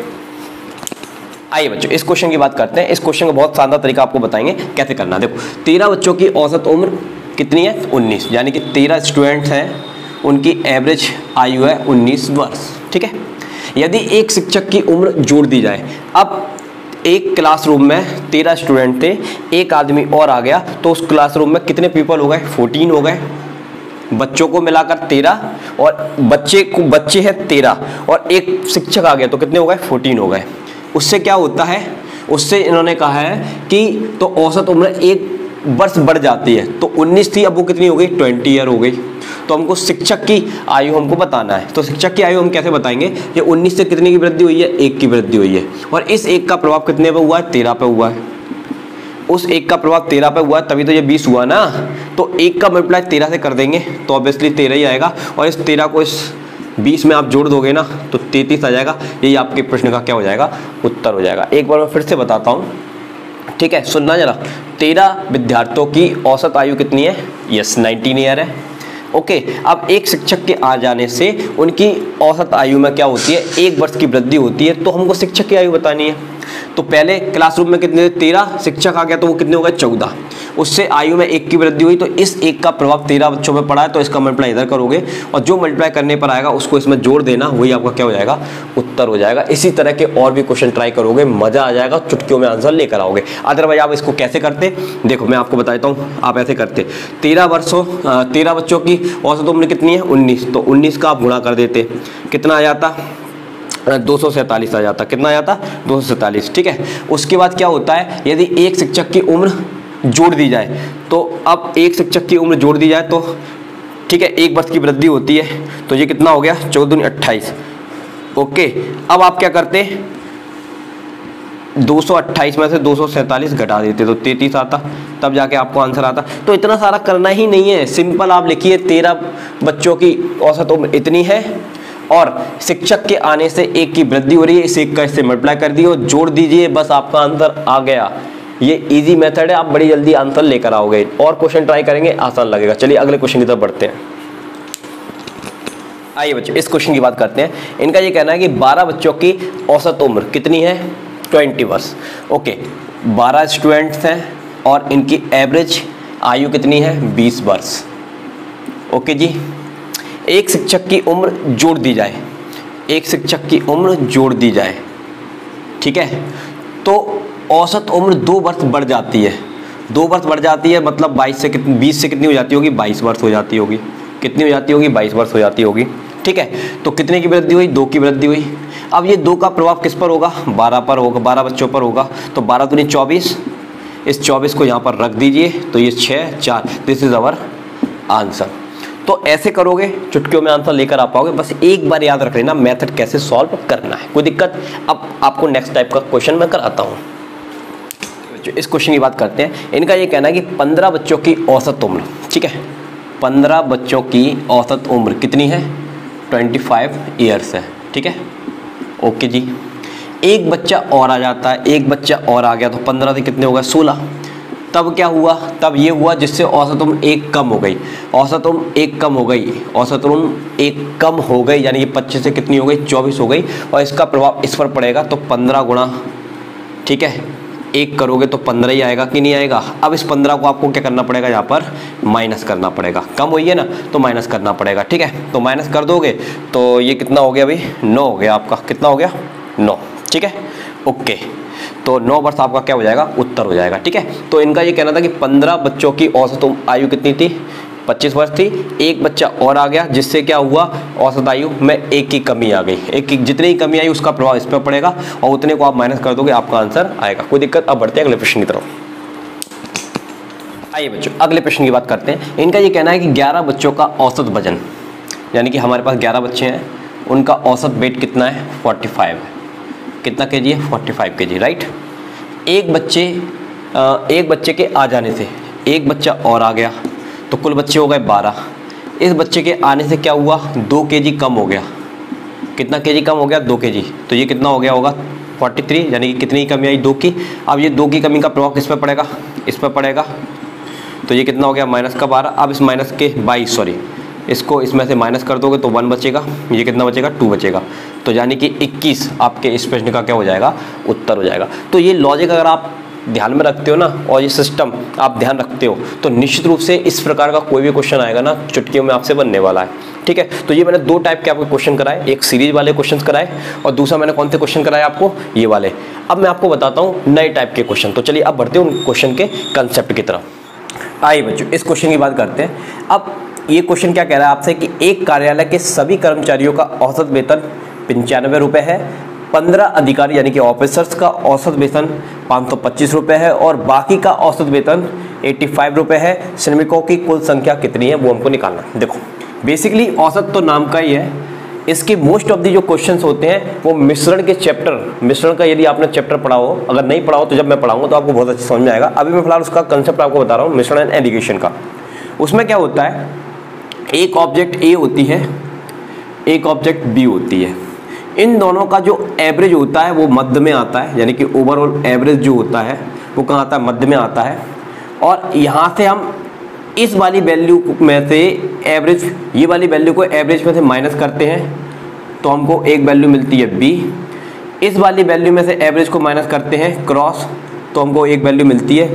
Speaker 1: आइए बच्चों इस क्वेश्चन की बात करते हैं। इस क्वेश्चन का बहुत शानदार तरीका आपको बताएंगे कैसे करना। देखो 13 बच्चों की औसत उम्र कितनी है, 19, यानी कि 13 स्टूडेंट्स हैं, उनकी एवरेज आयु है 19 वर्ष, ठीक है। यदि एक शिक्षक की उम्र जोड़ दी जाए, अब एक क्लासरूम में 13 स्टूडेंट थे, एक आदमी और आ गया, तो उस क्लासरूम में कितने पीपल हो गए, 14 हो गए। बच्चों को मिलाकर 13 और बच्चे हैं 13 और एक शिक्षक आ गया तो कितने हो गए, 14 हो गए। उससे क्या होता है, उससे इन्होंने कहा है कि तो औसत उम्र एक वर्ष बढ़ जाती है। तो 19 थी, अब वो कितनी हो गई, 20 ईयर हो गई। तो हमको शिक्षक की आयु हमको बताना है। तो शिक्षक की आयु हम कैसे बताएंगे, ये 19 से कितने की वृद्धि हुई है, 1 की वृद्धि हुई है, और इस 1 का प्रभाव कितने पे हुआ है, 13 पे हुआ है। उस 1 का प्रभाव 13 पे हुआ है, तभी तो ये 20 हुआ ना। तो 1 का मल्टीप्लाई 13 से कर देंगे तो ऑब्वियसली 13 ही आएगा, और इस 13 को इस 20 में आप जोड़ दोगे ना तो 33 आ जाएगा। यही आपके प्रश्न का क्या हो जाएगा, उत्तर हो जाएगा। एक बार मैं फिर से बताता हूँ, ठीक है, सुनना जरा। 13 विद्यार्थियों की औसत आयु कितनी है, यस 19 ईयर है। ओके, अब एक शिक्षक के आ जाने से उनकी औसत आयु में क्या होती है, 1 वर्ष की वृद्धि होती है। तो हमको शिक्षक की आयु बतानी है। तो पहले क्लासरूम में कितने थे, 13, शिक्षक आ गया तो वो कितने हो गए, 14। उससे आयु में 1 की वृद्धि हुई, तो इस 1 का प्रभाव 13 बच्चों में पड़ा है, तो इसका मल्टीप्लाई इधर करोगे और जो मल्टीप्लाई करने पर आएगा उसको इसमें जोड़ देना, वही आपका क्या हो जाएगा, उत्तर हो जाएगा। इसी तरह के और भी क्वेश्चन ट्राई करोगे, मजा आ जाएगा, चुटकियों में आंसर लेकर आओगे। अदरवाइज आप इसको कैसे करते, देखो मैं आपको बताता हूँ, आप ऐसे करते। 13 बच्चों की औसत उम्र कितनी है, 19, तो 19 का आप गुणा कर देते, कितना आ जाता, 247 आ जाता। कितना आ जाता, 247, ठीक है। उसके बाद क्या होता है, यदि एक शिक्षक की उम्र जोड़ दी जाए, तो अब एक शिक्षक की उम्र जोड़ दी जाए तो ठीक है, 1 वर्ष की वृद्धि होती है, तो ये कितना हो गया, 14 28। ओके, अब आप क्या करते, 228 में से 247 घटा देते तो 33 आता, तब जाके आपको आंसर आता। तो इतना सारा करना ही नहीं है, सिंपल आप लिखिए 13 बच्चों की औसत उम्र इतनी है और शिक्षक के आने से 1 की वृद्धि हो रही है, इस 1 का इससे मल्टीप्लाई कर दिए और जोड़ दीजिए, बस आपका आंसर आ गया। ये इजी मेथड है, आप बड़ी जल्दी आंसर लेकर आओगे। और क्वेश्चन ट्राई करेंगे, आसान लगेगा। चलिए अगले क्वेश्चन की तरफ बढ़ते हैं। आइए बच्चों इस क्वेश्चन की बात करते हैं। इनका ये कहना है कि 12 बच्चों की औसत उम्र कितनी है, 20 वर्ष। ओके, 12 स्टूडेंट्स हैं और इनकी एवरेज आयु कितनी है, 20 वर्ष। ओके जी, एक शिक्षक की उम्र जोड़ दी जाए, एक शिक्षक की उम्र जोड़ दी जाए, ठीक है, तो औसत उम्र 2 वर्ष बढ़ जाती है। 2 वर्ष बढ़ जाती है मतलब 20 से कितनी हो जाती होगी, 22 वर्ष हो जाती होगी। कितनी हो जाती होगी, 22 वर्ष हो जाती होगी, ठीक है। तो कितने की वृद्धि हुई, 2 की वृद्धि हुई। अब ये 2 का प्रभाव किस पर होगा, 12 पर होगा, 12 बच्चों पर होगा। तो 12 दूनी 24, इस 24 को यहाँ पर रख दीजिए, तो ये 6 4, दिस इज अवर आंसर। तो ऐसे करोगे, चुटकियों में आंसर लेकर आ पाओगे। बस एक बार याद रख लेना मेथड कैसे सॉल्व करना है, कोई दिक्कत। अब आपको नेक्स्ट टाइप का क्वेश्चन मैं कराता हूँ। इस क्वेश्चन की बात करते हैं। इनका ये कहना है कि 15 बच्चों की औसत उम्र, ठीक है, 15 बच्चों की औसत उम्र कितनी है, 25 ईयर्स है, ठीक है। ओके जी, एक बच्चा और आ जाता है, एक बच्चा और आ गया तो 15 से कितने हो गए, 16। तब क्या हुआ, तब ये हुआ जिससे औसत उम्र 1 कम हो गई। औसत उम्र 1 कम हो गई, औसत उम्र 1 कम हो गई, यानी कि 25 से कितनी हो गई, 24 हो गई। और इसका प्रभाव इस पर पड़ेगा, तो 15 गुणा, ठीक है, 1 करोगे तो 15 ही आएगा कि नहीं आएगा। अब इस 15 को आपको क्या करना पड़ेगा, यहाँ पर माइनस करना पड़ेगा। कम हुई है ना, तो माइनस करना पड़ेगा, ठीक है। तो माइनस कर दोगे तो ये कितना हो गया भाई, 9 हो गया आपका। कितना हो गया, 9, ठीक है। ओके, तो 9 वर्ष आपका क्या हो जाएगा, उत्तर हो जाएगा, ठीक है। तो इनका ये कहना था कि 15 बच्चों की औसत आयु कितनी थी, 25 वर्ष थी, एक बच्चा और आ गया जिससे क्या हुआ, औसत आयु में 1 की कमी आ गई। एक की जितनी ही कमी आई उसका प्रभाव इस पर पड़ेगा और उतने को आप माइनस कर दोगे, आपका आंसर आएगा। कोई दिक्कत? अब बढ़ते हैं अगले प्रश्न की तरफ। आइए बच्चों अगले प्रश्न की बात करते हैं। इनका ये कहना है कि 11 बच्चों का औसत वजन, यानी कि हमारे पास 11 बच्चे हैं, उनका औसत वेट कितना है, 45 है। कितना केजी है, 45 केजी, राइट। एक बच्चे के आ जाने से एक बच्चा और आ गया तो कुल बच्चे हो गए 12। इस बच्चे के आने से क्या हुआ, 2 केजी कम हो गया। कितना केजी कम हो गया, 2 केजी। तो ये कितना हो गया होगा, 43, यानी कि कितनी कमी आई, 2 की। अब ये 2 की कमी का प्रभाव किस पर पड़ेगा, इस पर पड़ेगा। तो ये कितना हो गया, माइनस का 12। अब इस माइनस के 22, सॉरी, इसको इसमें से माइनस कर दोगे तो 1 बचेगा, ये कितना बचेगा, 2 बचेगा। तो यानी कि 21 आपके इस प्रश्न का क्या हो जाएगा, उत्तर हो जाएगा। तो ये लॉजिक अगर आप ध्यान में रखते हो ना, और ये सिस्टम आप ध्यान रखते हो, तो निश्चित रूप से इस प्रकार का कोई भी क्वेश्चन आएगा ना, चुटकियों में आपसे बनने वाला है। ठीक है, तो ये मैंने 2 टाइप के आपको क्वेश्चन कराए, एक सीरीज वाले क्वेश्चन कराए और दूसरा मैंने कौन से क्वेश्चन कराए आपको, ये वाले। अब मैं आपको बताता हूँ नए टाइप के क्वेश्चन। तो चलिए अब बढ़ते हैं उन क्वेश्चन के कंसेप्ट की तरफ। आइए बच्चों इस क्वेश्चन की बात करते हैं। अब ये क्वेश्चन क्या कह रहा है आपसे कि एक कार्यालय के सभी कर्मचारियों का औसत वेतन 95 रुपये है, 15 अधिकारी यानी कि ऑफिसर्स का औसत वेतन 525 रुपये है और बाकी का औसत वेतन 85 रुपये है। श्रमिकों की कुल संख्या कितनी है, वो हमको निकालना है। देखो बेसिकली औसत तो नाम का ही है, इसके मोस्ट ऑफ दी जो क्वेश्चंस होते हैं वो मिश्रण के चैप्टर, मिश्रण का यदि आपने चैप्टर पढ़ा हो, अगर नहीं पढ़ा हो तो जब मैं पढ़ाऊंगा तो आपको बहुत अच्छे समझ में आएगा। अभी मैं फिलहाल उसका कंसेप्ट आपको बता रहा हूँ, मिश्रण एंड एलिगेशन का। उसमें क्या होता है, एक ऑब्जेक्ट ए होती है, एक ऑब्जेक्ट बी होती है। इन दोनों का जो एवरेज होता है वो मध्य में आता है, यानी कि ओवरऑल एवरेज जो होता है वो कहाँ आता है, मध्य में आता है। और यहाँ से हम इस वाली वैल्यू में से एवरेज, ये वाली वैल्यू को एवरेज में से माइनस करते हैं तो हमको एक वैल्यू मिलती है बी। इस वाली वैल्यू में से एवरेज को माइनस करते हैं क्रॉस, तो हमको एक वैल्यू मिलती है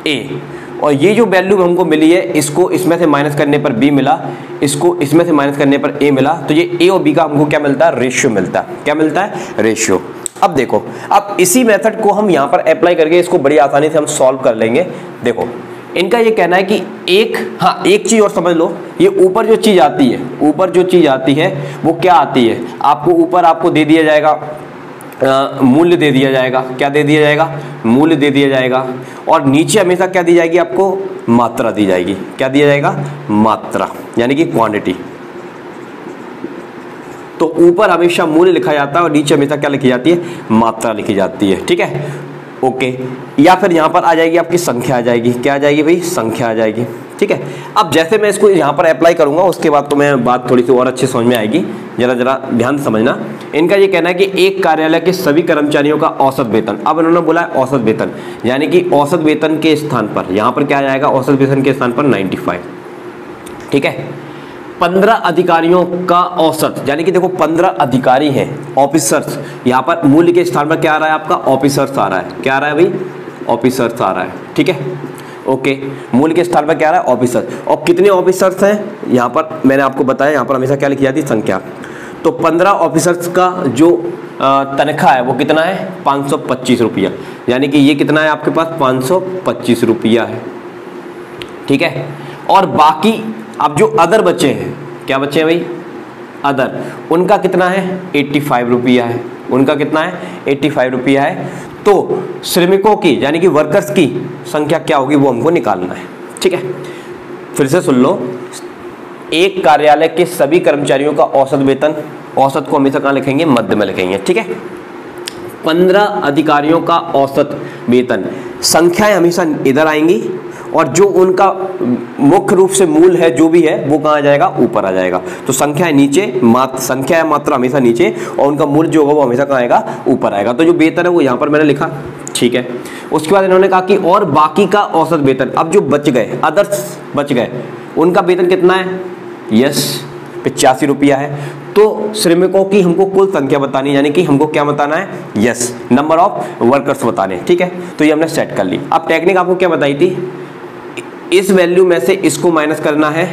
Speaker 1: ए। और ये जो वैल्यू हमको मिली है, इसको इसमें से माइनस करने पर बी मिला, इसको इसमें से माइनस करने पर ए मिला। तो ये ए और बी का हमको क्या मिलता है, रेशियो मिलता है। क्या मिलता है, रेशियो। अब देखो, अब इसी मेथड को हम यहाँ पर अप्लाई करके इसको बड़ी आसानी से हम सॉल्व कर लेंगे। देखो इनका ये कहना है कि एक चीज और समझ लो, ये ऊपर जो चीज आती है, ऊपर जो चीज आती है वो क्या आती है, आपको ऊपर आपको दे दिया जाएगा मूल्य दे दिया जाएगा। क्या दे दिया जाएगा, मूल्य दे दिया जाएगा। और नीचे हमेशा क्या दी जाएगी, आपको मात्रा दी जाएगी। क्या दिया जाएगा, मात्रा, यानी कि क्वांटिटी। तो ऊपर हमेशा मूल्य लिखा जाता है और नीचे हमेशा क्या लिखी जाती है, मात्रा लिखी जाती है। ठीक है, ओके। या फिर यहाँ पर आ जाएगी आपकी संख्या आ जाएगी। क्या आ जाएगी भाई, संख्या आ जाएगी। ठीक है, अब जैसे मैं इसको यहाँ पर अप्लाई करूंगा उसके बाद तो मैं बात थोड़ी सी और अच्छे समझ में आएगी। जरा ध्यान से समझना। इनका ये कहना है कि एक कार्यालय के सभी कर्मचारियों का औसत वेतन, अब इन्होंने बोला है औसत वेतन, यानी कि औसत वेतन के स्थान पर यहाँ पर क्या आ जाएगा, औसत वेतन के स्थान पर 95। ठीक है, 15 अधिकारियों का औसत, यानी कि देखो 15 अधिकारी हैं, ऑफिसर्स। यहाँ पर मूल्य के स्थान पर क्या आ रहा है आपका, ऑफिसर्स आ रहा है। क्या आ रहा है भाई, ऑफिसर्स आ रहा है। ठीक है, ओके। मूल्य के स्थान पर क्या आ रहा है, ऑफिसर। और कितने ऑफिसर्स हैं, यहाँ पर मैंने आपको बताया, यहाँ पर हमेशा क्या लिखी जाती है, संख्या। तो 15 ऑफिसर्स का जो तनख्वाह है वो कितना है, 525 रुपया। यानी कि ये कितना है आपके पास, 525 रुपया है। ठीक है, और बाकी अब जो अदर बचे हैं, क्या बचे हैं भाई, अदर, उनका कितना है, 85 रुपया है। उनका कितना है, 85 रुपया है। तो श्रमिकों की यानी कि वर्कर्स की संख्या क्या होगी वो हमको निकालना है। ठीक है, फिर से सुन लो, एक कार्यालय के सभी कर्मचारियों का औसत वेतन, औसत को हमेशा कहाँ लिखेंगे, मध्य में लिखेंगे। ठीक है, 15 अधिकारियों का औसत वेतन, संख्याएं हमेशा इधर आएंगी और जो उनका मुख्य रूप से मूल है जो भी है वो कहाँ आ जाएगा, ऊपर आ जाएगा। तो संख्या है नीचे, संख्या या मात्रा हमेशा नीचे और उनका मूल जो होगा वो हमेशा कहाँ आएगा, ऊपर आएगा। तो जो वेतन है वो यहाँ पर मैंने लिखा। ठीक है, उसके बाद इन्होंने कहा कि और बाकी का औसत वेतन, अब जो बच गए, अदर्स बच गए, उनका वेतन कितना है, यस 85 रुपया है। तो श्रमिकों की हमको कुल संख्या बतानी, यानी कि हमको क्या बताना है, यस नंबर ऑफ वर्कर्स बताने। ठीक है, तो ये हमने सेट कर ली। अब टेक्निक आपको क्या बताई थी, इस वैल्यू में से इसको माइनस करना है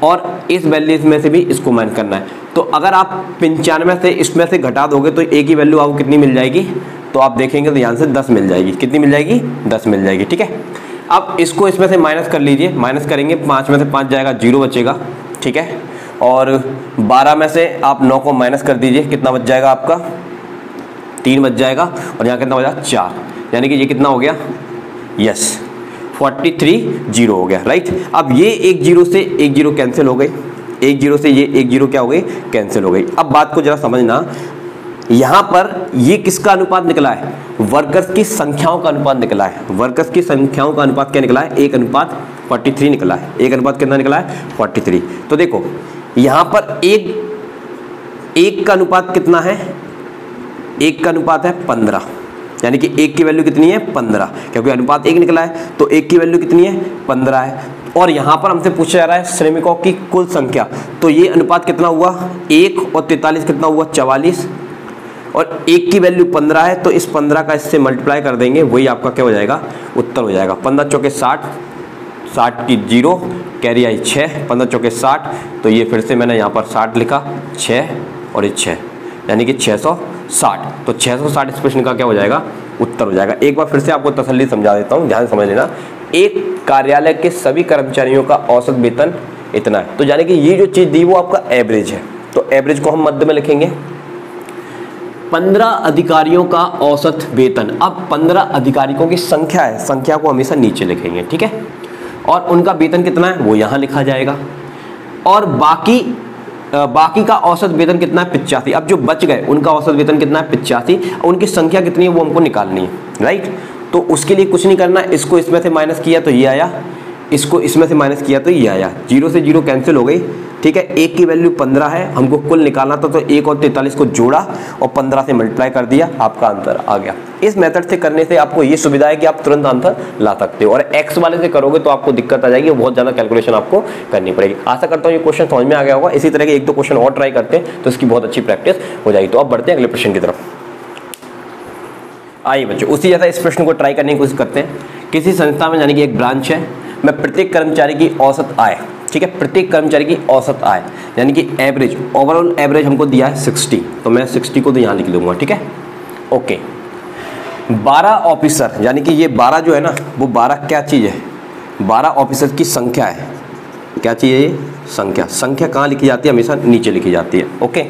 Speaker 1: और इस वैल्यू में से भी इसको माइनस करना है। तो अगर आप 95 से इसमें से घटा दोगे तो एक ही वैल्यू आपको कितनी मिल जाएगी, तो आप देखेंगे तो ध्यान से 10 मिल जाएगी। कितनी मिल जाएगी, 10 मिल जाएगी। ठीक है, अब इसको इसमें से माइनस कर लीजिए, माइनस करेंगे 5 में से 5 जाएगा 0 बचेगा, ठीक है। और 12 में से आप 9 को माइनस कर दीजिए, कितना बच जाएगा आपका 3 बच जाएगा, और यहाँ कितना बचा 4, यानी कि ये कितना हो गया, यस 43 0 हो गया, राइट। अब ये एक 0 से एक 0 कैंसिल हो गई, एक 0 से ये एक 0 क्या हो गई, कैंसिल हो गई। अब बात को जरा समझना, यहाँ पर ये किसका अनुपात निकला है, वर्कर्स की संख्याओं का अनुपात निकला है। वर्कर्स की संख्याओं का अनुपात क्या निकला है, 1:43 निकला है। 1 अनुपात कितना निकला है, 43। तो देखो यहाँ पर एक का अनुपात कितना है, 1 का अनुपात है 15, यानी कि 1 की वैल्यू कितनी है 15, क्योंकि अनुपात 1 निकला है तो 1 की वैल्यू कितनी है 15 है। और यहाँ पर हमसे पूछा जा रहा है श्रमिकों की कुल संख्या, तो ये अनुपात कितना हुआ 1 और 43 कितना हुआ 44, और 1 की वैल्यू 15 है तो इस 15 का इससे मल्टीप्लाई कर देंगे, वही आपका क्या हो जाएगा, उत्तर हो जाएगा। 15 चौके 60, 60 की 0 कैरी आई 6, 15 चौके 60, तो ये फिर से मैंने यहाँ पर 60 लिखा, 6 और ये 6, यानी कि 660। तो 660 इस प्रश्न का क्या हो जाएगा, उत्तर हो जाएगा। एक बार फिर से आपको तसल्ली समझा देता हूँ, ध्यान समझ लेना। एक कार्यालय के सभी कर्मचारियों का औसत वेतन इतना है, तो यानी कि ये जो चीज़ दी वो आपका एवरेज है, तो एवरेज को हम मध्य में लिखेंगे। 15 अधिकारियों का औसत वेतन, अब 15 अधिकारियों की संख्या है, संख्या को हमेशा नीचे लिखेंगे, ठीक है। और उनका वेतन कितना है वो यहाँ लिखा जाएगा, और बाकी का औसत वेतन कितना है 85। अब जो बच गए उनका औसत वेतन कितना है 85, उनकी संख्या कितनी है वो हमको निकालनी है, राइट। तो उसके लिए कुछ नहीं करना, इसको इसमें से माइनस किया तो ये आया, इसको इसमें से माइनस किया तो ये आया, 0 से 0 कैंसिल हो गई, ठीक है। 1 की वैल्यू 15 है, हमको कुल निकालना था, तो 1 और 43 को जोड़ा और 15 से मल्टीप्लाई कर दिया, आपका आंसर आ गया। इस मेथड से करने से आपको ये सुविधा है कि आप तुरंत आंसर ला सकते हो, और एक्स वाले से करोगे तो आपको दिक्कत आ जाएगी, बहुत ज़्यादा कैलकुलेशन आपको करनी पड़ेगी। आशा करता हूँ ये क्वेश्चन समझ में आ गया होगा। इसी तरह के 1-2 क्वेश्चन और ट्राई करते हैं तो इसकी बहुत अच्छी प्रैक्टिस हो जाएगी। तो अब बढ़ते हैं अगले प्रश्न की तरफ। आइए बच्चों, उसी जैसा इस प्रश्न को ट्राई करने की कोशिश करते हैं। किसी संस्था में यानी कि एक ब्रांच है, मैं प्रत्येक कर्मचारी की औसत आय, ठीक है, प्रत्येक कर्मचारी की औसत आय यानी कि एवरेज, ओवरऑल एवरेज हमको दिया है 60, तो मैं 60 को तो यहाँ लिख लूँगा, ठीक है, ओके। 12 ऑफिसर, यानी कि ये 12 जो है ना वो 12 क्या चीज़ है, 12 ऑफिसर की संख्या है। क्या चीज़ है ये, संख्या। संख्या कहाँ लिखी जाती है, हमेशा नीचे लिखी जाती है, ओके।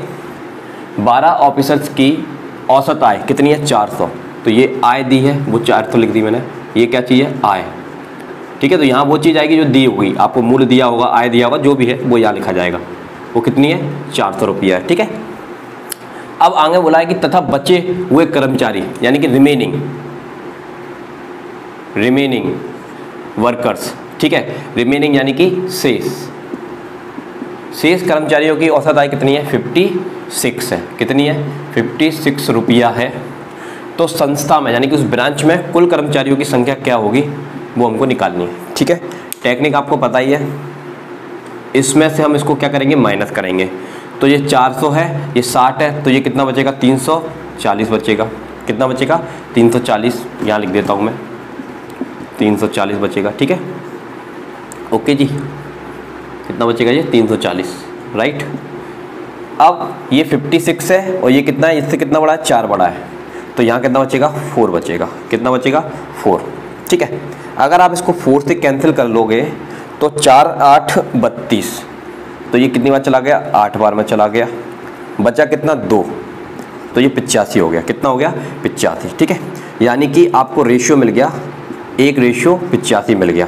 Speaker 1: 12 ऑफिसर्स की औसत आय कितनी है 400, तो ये आय दी है वो 400 लिख दी मैंने, ये क्या चीज़ है आय, ठीक है। तो यहाँ वो चीज़ आएगी जो दी हुई, आपको मूल्य दिया होगा, आय दिया होगा, जो भी है वो यहाँ लिखा जाएगा, वो कितनी है 400 रुपया है, ठीक है। अब आगे बोला है कि तथा बचे हुए कर्मचारी यानी कि रिमेनिंग वर्कर्स, ठीक है, रिमेनिंग यानी कि शेष कर्मचारियों की औसत आय कितनी है 56 है, कितनी है 56 रुपया है। तो संस्था में यानी कि उस ब्रांच में कुल कर्मचारियों की संख्या क्या होगी वो हमको निकालनी है, ठीक है। टेक्निक आपको पता ही है, इसमें से हम इसको क्या करेंगे माइनस करेंगे, तो ये 400 है, ये 60 है, तो ये कितना बचेगा 340 बचेगा, कितना बचेगा 340, यहाँ लिख देता हूँ मैं 340 बचेगा, ठीक है, ओके जी। कितना बचेगा ये 340, राइट। अब ये 56 है और ये कितना है, इससे कितना बड़ा है 4 बड़ा है, तो यहाँ कितना बचेगा 4 बचेगा, कितना बचेगा 4, ठीक है। अगर आप इसको 4 से कैंसिल कर लोगे तो 4 8 32, तो ये कितनी बार चला गया 8 बार में चला गया, बचा कितना 2, तो ये 85 हो गया, कितना हो गया 85, ठीक है। यानी कि आपको रेशियो मिल गया 1:85 मिल गया।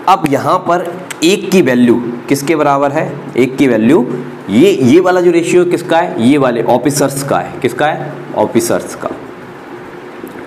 Speaker 1: अब यहाँ पर 1 की वैल्यू किसके बराबर है, 1 की वैल्यू ये वाला जो रेशियो किसका है, ये वाले ऑफिसर्स का है, किसका है ऑफिसर्स का,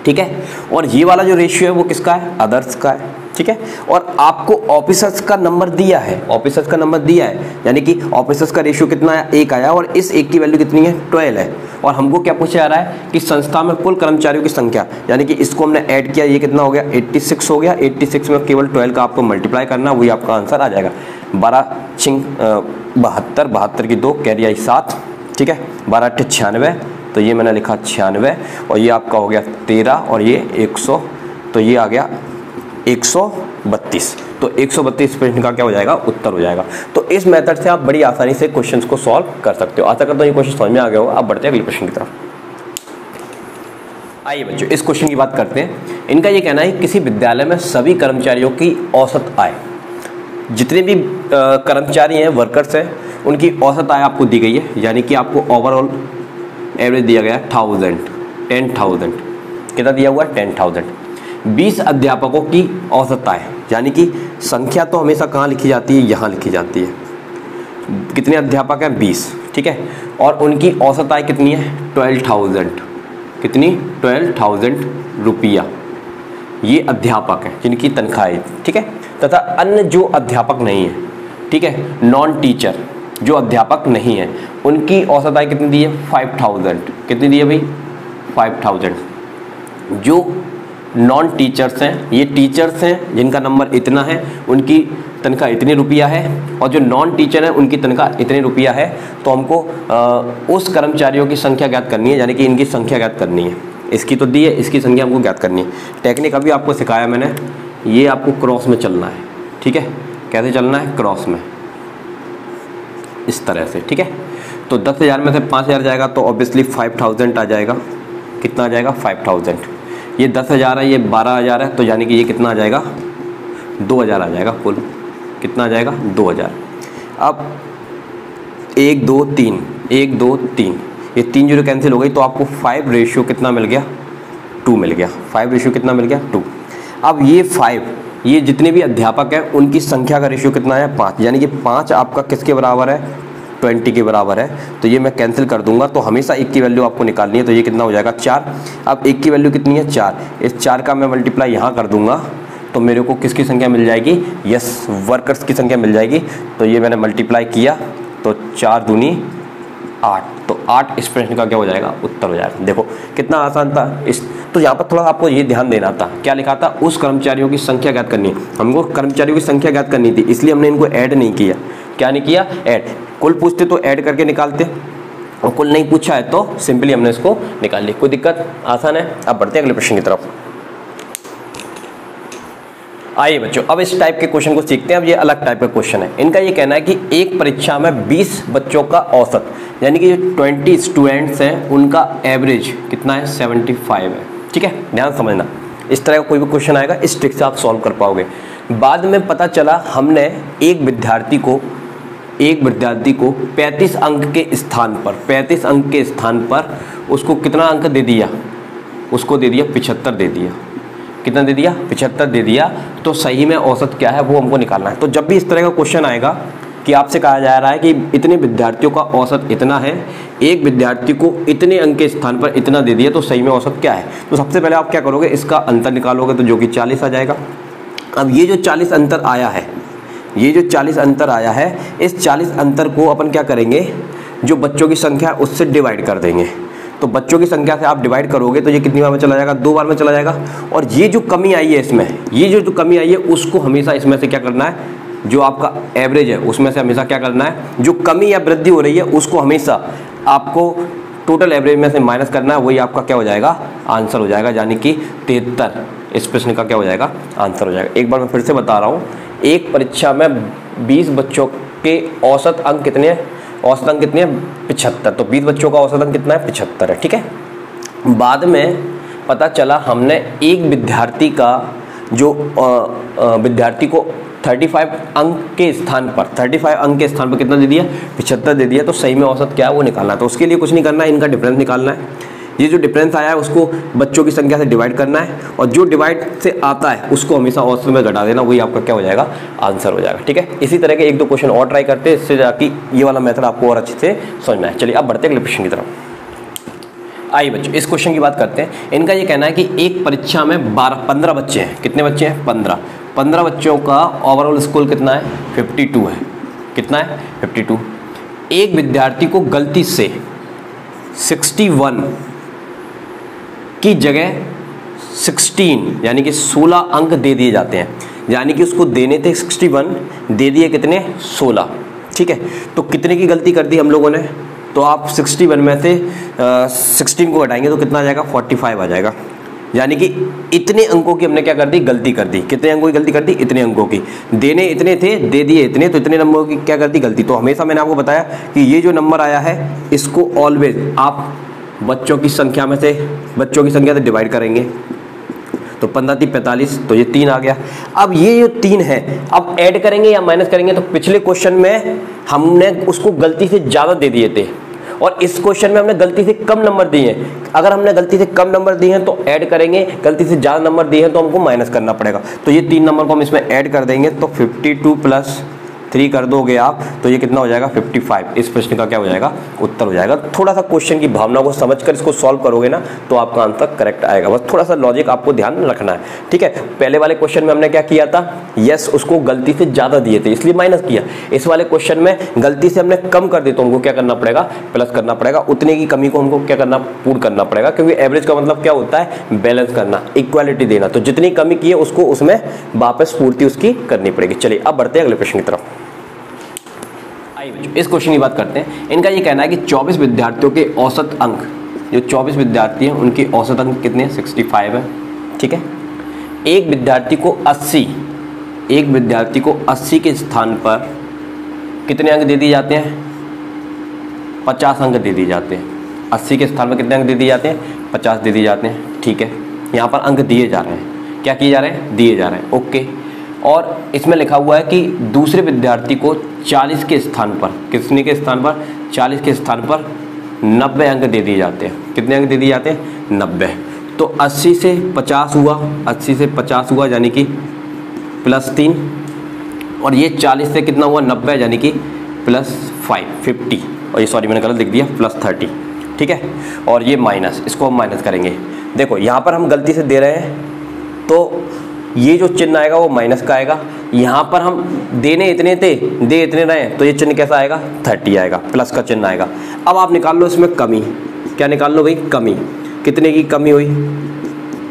Speaker 1: ठीक है। और ये वाला जो रेशियो है वो किसका है अदर्स का है, ठीक है। और आपको ऑफिसर्स का नंबर दिया है, ऑफिसर्स का नंबर दिया है, यानी कि ऑफिसर्स का रेशियो कितना आया 1 आया, और इस 1 की वैल्यू कितनी है 12 है। और हमको क्या पूछा जा रहा है कि संस्था में कुल कर्मचारियों की संख्या, यानी कि इसको हमने ऐड किया, ये कितना हो गया 86 हो गया, 86 में केवल 12 का आपको मल्टीप्लाई करना, वही आपका आंसर आ जाएगा। 12 छिंग 72, 72 की 2 कैरी आई 7, ठीक है, 12 8 96, तो ये मैंने लिखा 96, और ये आपका हो गया 13 और ये 100, तो ये आ गया 132। तो 132 प्रश्न का क्या हो जाएगा उत्तर हो जाएगा। तो इस मेथड से आप बड़ी आसानी से क्वेश्चंस को सॉल्व कर सकते हो। आशा करता हूँ ये क्वेश्चन समझ में आ गया होगा। अब बढ़ते हैं अगले प्रश्न की तरफ। आइए बच्चों इस क्वेश्चन की बात करते हैं। इनका ये कहना है किसी विद्यालय में सभी कर्मचारियों की औसत आय, जितने भी कर्मचारी हैं, वर्कर्स हैं, उनकी औसत आय आपको दी गई है, यानी कि आपको ओवरऑल एवरेज दिया गया है 10,000। कितना दिया हुआ है? 10,000। 20 अध्यापकों की औसत आय, यानी कि संख्या तो हमेशा कहाँ लिखी जाती है? यहाँ लिखी जाती है। कितने अध्यापक हैं? 20, ठीक है। और उनकी औसत आय कितनी है? 12,000। कितनी? 12,000 रुपया। ये अध्यापक हैं जिनकी तनख्वाह है, ठीक है। तथा अन्य जो अध्यापक नहीं है, ठीक है, नॉन टीचर जो अध्यापक नहीं है, उनकी औसत आय कितनी दी है? 5,000। कितनी दी है भाई? 5,000। जो नॉन टीचर्स हैं, ये टीचर्स हैं जिनका नंबर इतना है, उनकी तनख्वाह इतनी रुपया है, और जो नॉन टीचर है उनकी तनख्वाह इतनी रुपया है। तो हमको उस कर्मचारियों की संख्या ज्ञात करनी है, यानी कि इनकी संख्या ज्ञात करनी है। इसकी तो दी है, इसकी संख्या हमको ज्ञात करनी है। टेक्निक अभी आपको सिखाया मैंने, ये आपको क्रॉस में चलना है, ठीक है। कैसे चलना है? क्रॉस में, इस तरह से, ठीक है। तो 10,000 में से 5,000 जाएगा तो ऑब्वियसली 5,000 आ जाएगा। कितना आ जाएगा? 5,000। ये 10,000 है, ये 12,000 है, तो यानी कि ये कितना आ जाएगा? 2,000 आ जाएगा कुल। कितना आ जाएगा? 2,000। अब 1 2 3, 1 2 3, ये 3 जीरो कैंसिल हो गई, तो आपको 5 रेशियो कितना मिल गया? 2 मिल गया। 5 रेशियो कितना मिल गया? 2। अब ये 5, ये जितने भी अध्यापक हैं उनकी संख्या का रेशियो कितना है? 5, यानी कि 5 आपका किसके बराबर है? 20 के बराबर है। तो ये मैं कैंसिल कर दूंगा, तो हमेशा 1 की वैल्यू आपको निकालनी है। तो ये कितना हो जाएगा? 4। अब 1 की वैल्यू कितनी है? 4। इस 4 का मैं मल्टीप्लाई यहाँ कर दूंगा, तो मेरे को किसकी संख्या मिल जाएगी? यस, वर्कर्स की संख्या मिल जाएगी। तो ये मैंने मल्टीप्लाई किया, तो 4 दूनी 8, तो 8 इस प्रश्न का क्या हो जाएगा? उत्तर हो जाएगा। देखो कितना आसान था। तो यहाँ पर थोड़ा आपको ये ध्यान देना था, क्या लिखा था? उस कर्मचारियों की संख्या ज्ञात करनी है। हमको कर्मचारियों की संख्या ज्ञात करनी थी, इसलिए हमने इनको ऐड नहीं किया। क्या नहीं किया? ऐड। कुल पूछते तो ऐड करके निकालते, और कुल नहीं पूछा है तो सिंपली हमने इसको निकाल लिया। कोई दिक्कत? आसान है। अब बढ़ते हैं अगले प्रश्न की तरफ। आइए बच्चों अब इस टाइप के क्वेश्चन को सीखते हैं। अब ये अलग टाइप का क्वेश्चन है। इनका ये कहना है कि एक परीक्षा में 20 बच्चों का औसत, यानी कि जो 20 स्टूडेंट्स हैं उनका एवरेज कितना है? 75 है, ठीक है। ध्यान समझना, इस तरह का कोई भी क्वेश्चन आएगा इस ट्रिक से आप सॉल्व कर पाओगे। बाद में पता चला हमने एक विद्यार्थी को 35 अंक के स्थान पर उसको कितना अंक दे दिया? उसको दे दिया 75 दे दिया। कितना दे दिया? 75 दे दिया। तो सही में औसत क्या है वो हमको निकालना है। तो जब भी इस तरह का क्वेश्चन आएगा कि आपसे कहा जा रहा है कि इतने विद्यार्थियों का औसत इतना है, एक विद्यार्थी को इतने अंक के स्थान पर इतना दे दिया, तो सही में औसत क्या है? तो सबसे पहले आप क्या करोगे? इसका अंतर निकालोगे, तो जो कि 40 आ जाएगा। अब ये जो 40 अंतर आया है, इस 40 अंतर को अपन क्या करेंगे? जो बच्चों की संख्या है उससे डिवाइड कर देंगे। तो बच्चों की संख्या से आप डिवाइड करोगे तो ये कितनी बार में चला जाएगा? 2 बार में चला जाएगा। और ये जो कमी आई है इसमें, ये जो कमी आई है उसको हमेशा इसमें से क्या करना है? जो आपका एवरेज है उसमें से हमेशा क्या करना है? जो कमी या वृद्धि हो रही है उसको हमेशा आपको टोटल एवरेज में से माइनस करना है। वही आपका क्या हो जाएगा? आंसर हो जाएगा, यानी कि 73 इस प्रश्न का क्या हो जाएगा? आंसर हो जाएगा। एक बार मैं फिर से बता रहा हूँ, एक परीक्षा में 20 बच्चों के औसत अंक कितने हैं? औसत अंक कितने हैं? 75। तो 20 बच्चों का औसत अंक कितना है? 75 है, ठीक है। बाद में पता चला हमने एक विद्यार्थी का जो विद्यार्थी को 35 अंक के स्थान पर कितना दे दिया? 75 दे दिया। तो सही में औसत क्या है वो निकालना है। तो उसके लिए कुछ नहीं करना है, इनका डिफरेंस निकालना है। ये जो डिफरेंस आया है उसको बच्चों की संख्या से डिवाइड करना है, और जो डिवाइड से आता है उसको हमेशा औसत में घटा देना, वही आपका क्या हो जाएगा? आंसर हो जाएगा, ठीक है। इसी तरह के 1-2 क्वेश्चन और ट्राई करते हैं, इससे जाके ये वाला मेथड आपको और अच्छे से समझना है। चलिए अब बढ़ते हैं अगले प्रश्न की तरफ। आइए बच्चों इस क्वेश्चन की बात करते हैं। इनका ये कहना है कि एक परीक्षा में 15 बच्चे हैं। कितने बच्चे हैं? 15 बच्चों का ओवरऑल स्कोर कितना है? 52 है। कितना है? 52। एक विद्यार्थी को गलती से 61 की जगह 16 यानी कि 16 अंक दे दिए जाते हैं, यानी कि उसको देने थे 61, दे दिए कितने? 16, ठीक है। तो कितने की गलती कर दी हम लोगों ने? तो आप 61 में से 16 को घटाएंगे तो कितना आ जाएगा? 45 आ जाएगा। यानी कि इतने अंकों की हमने क्या कर दी? गलती कर दी। कितने अंकों की गलती कर दी? इतने अंकों की। देने इतने थे, दे दिए इतने, तो इतने नंबरों की क्या कर दी? गलती। तो हमेशा मैंने आपको बताया कि ये जो नंबर आया है इसको ऑलवेज आप बच्चों की संख्या से डिवाइड करेंगे तो 15 × 45, तो ये 3 आ गया। अब ये जो 3 है, अब ऐड करेंगे या माइनस करेंगे, तो पिछले क्वेश्चन में हमने उसको गलती से ज़्यादा दे दिए थे और इस क्वेश्चन में हमने गलती से कम नंबर दिए हैं। अगर हमने गलती से कम नंबर दिए हैं तो ऐड करेंगे, गलती से ज़्यादा नंबर दिए हैं तो हमको माइनस करना पड़ेगा। तो ये 3 नंबर को हम इसमें ऐड कर देंगे तो 52 + 3 कर दोगे आप तो ये कितना हो जाएगा 55। इस प्रश्न का क्या हो जाएगा, उत्तर हो जाएगा। थोड़ा सा क्वेश्चन की भावना को समझकर इसको सॉल्व करोगे ना तो आपका आंसर करेक्ट आएगा। बस थोड़ा सा लॉजिक आपको ध्यान रखना है, ठीक है। पहले वाले क्वेश्चन में हमने क्या किया था, यस उसको गलती से ज़्यादा दिए थे इसलिए माइनस किया। इस वाले क्वेश्चन में गलती से हमने कम कर दिया तो हमको क्या करना पड़ेगा, प्लस करना पड़ेगा। उतने की कमी को हमको क्या करना, पूर्ण करना पड़ेगा, क्योंकि एवरेज का मतलब क्या होता है, बैलेंस करना, इक्वालिटी देना। तो जितनी कमी की है उसको उसमें वापस पूर्ति उसकी करनी पड़ेगी। चलिए अब बढ़ते हैं अगले प्रश्न की तरफ। इस क्वेश्चन की बात करते हैं। इनका ये कहना है कि 24 विद्यार्थियों के औसत अंक, जो 24 विद्यार्थी हैं उनके औसत अंक कितने हैं, 65 है, ठीक है। एक विद्यार्थी को 80 के स्थान पर कितने अंक दे दिए जाते हैं, 50 अंक दे दिए जाते हैं। 80 के स्थान पर कितने अंक दे दिए जाते हैं, 50 दे दिए जाते हैं, ठीक है। यहाँ पर अंक दिए जा रहे हैं, क्या किए जा रहे हैं, दिए जा रहे हैं, ओके। और इसमें लिखा हुआ है कि दूसरे विद्यार्थी को 40 के स्थान पर, कितने के स्थान पर, 40 के स्थान पर 90 अंक दे दिए जाते हैं। कितने अंक दे दिए जाते हैं, 90। तो 80 से 50 हुआ, 80 से 50 हुआ यानी कि +3, और ये 40 से कितना हुआ, 90 यानी कि +5, 50। और ये सॉरी मैंने गलत लिख दिया, +30, ठीक है। और ये माइनस, इसको हम माइनस करेंगे। देखो यहाँ पर हम गलती से दे रहे हैं तो ये जो चिन्ह आएगा वो माइनस का आएगा। यहाँ पर हम देने इतने थे, दे इतने रहे तो ये चिन्ह कैसा आएगा, 30 आएगा, प्लस का चिन्ह आएगा। अब आप निकाल लो इसमें कमी, क्या निकाल लो भाई, कमी। कितने की कमी हुई,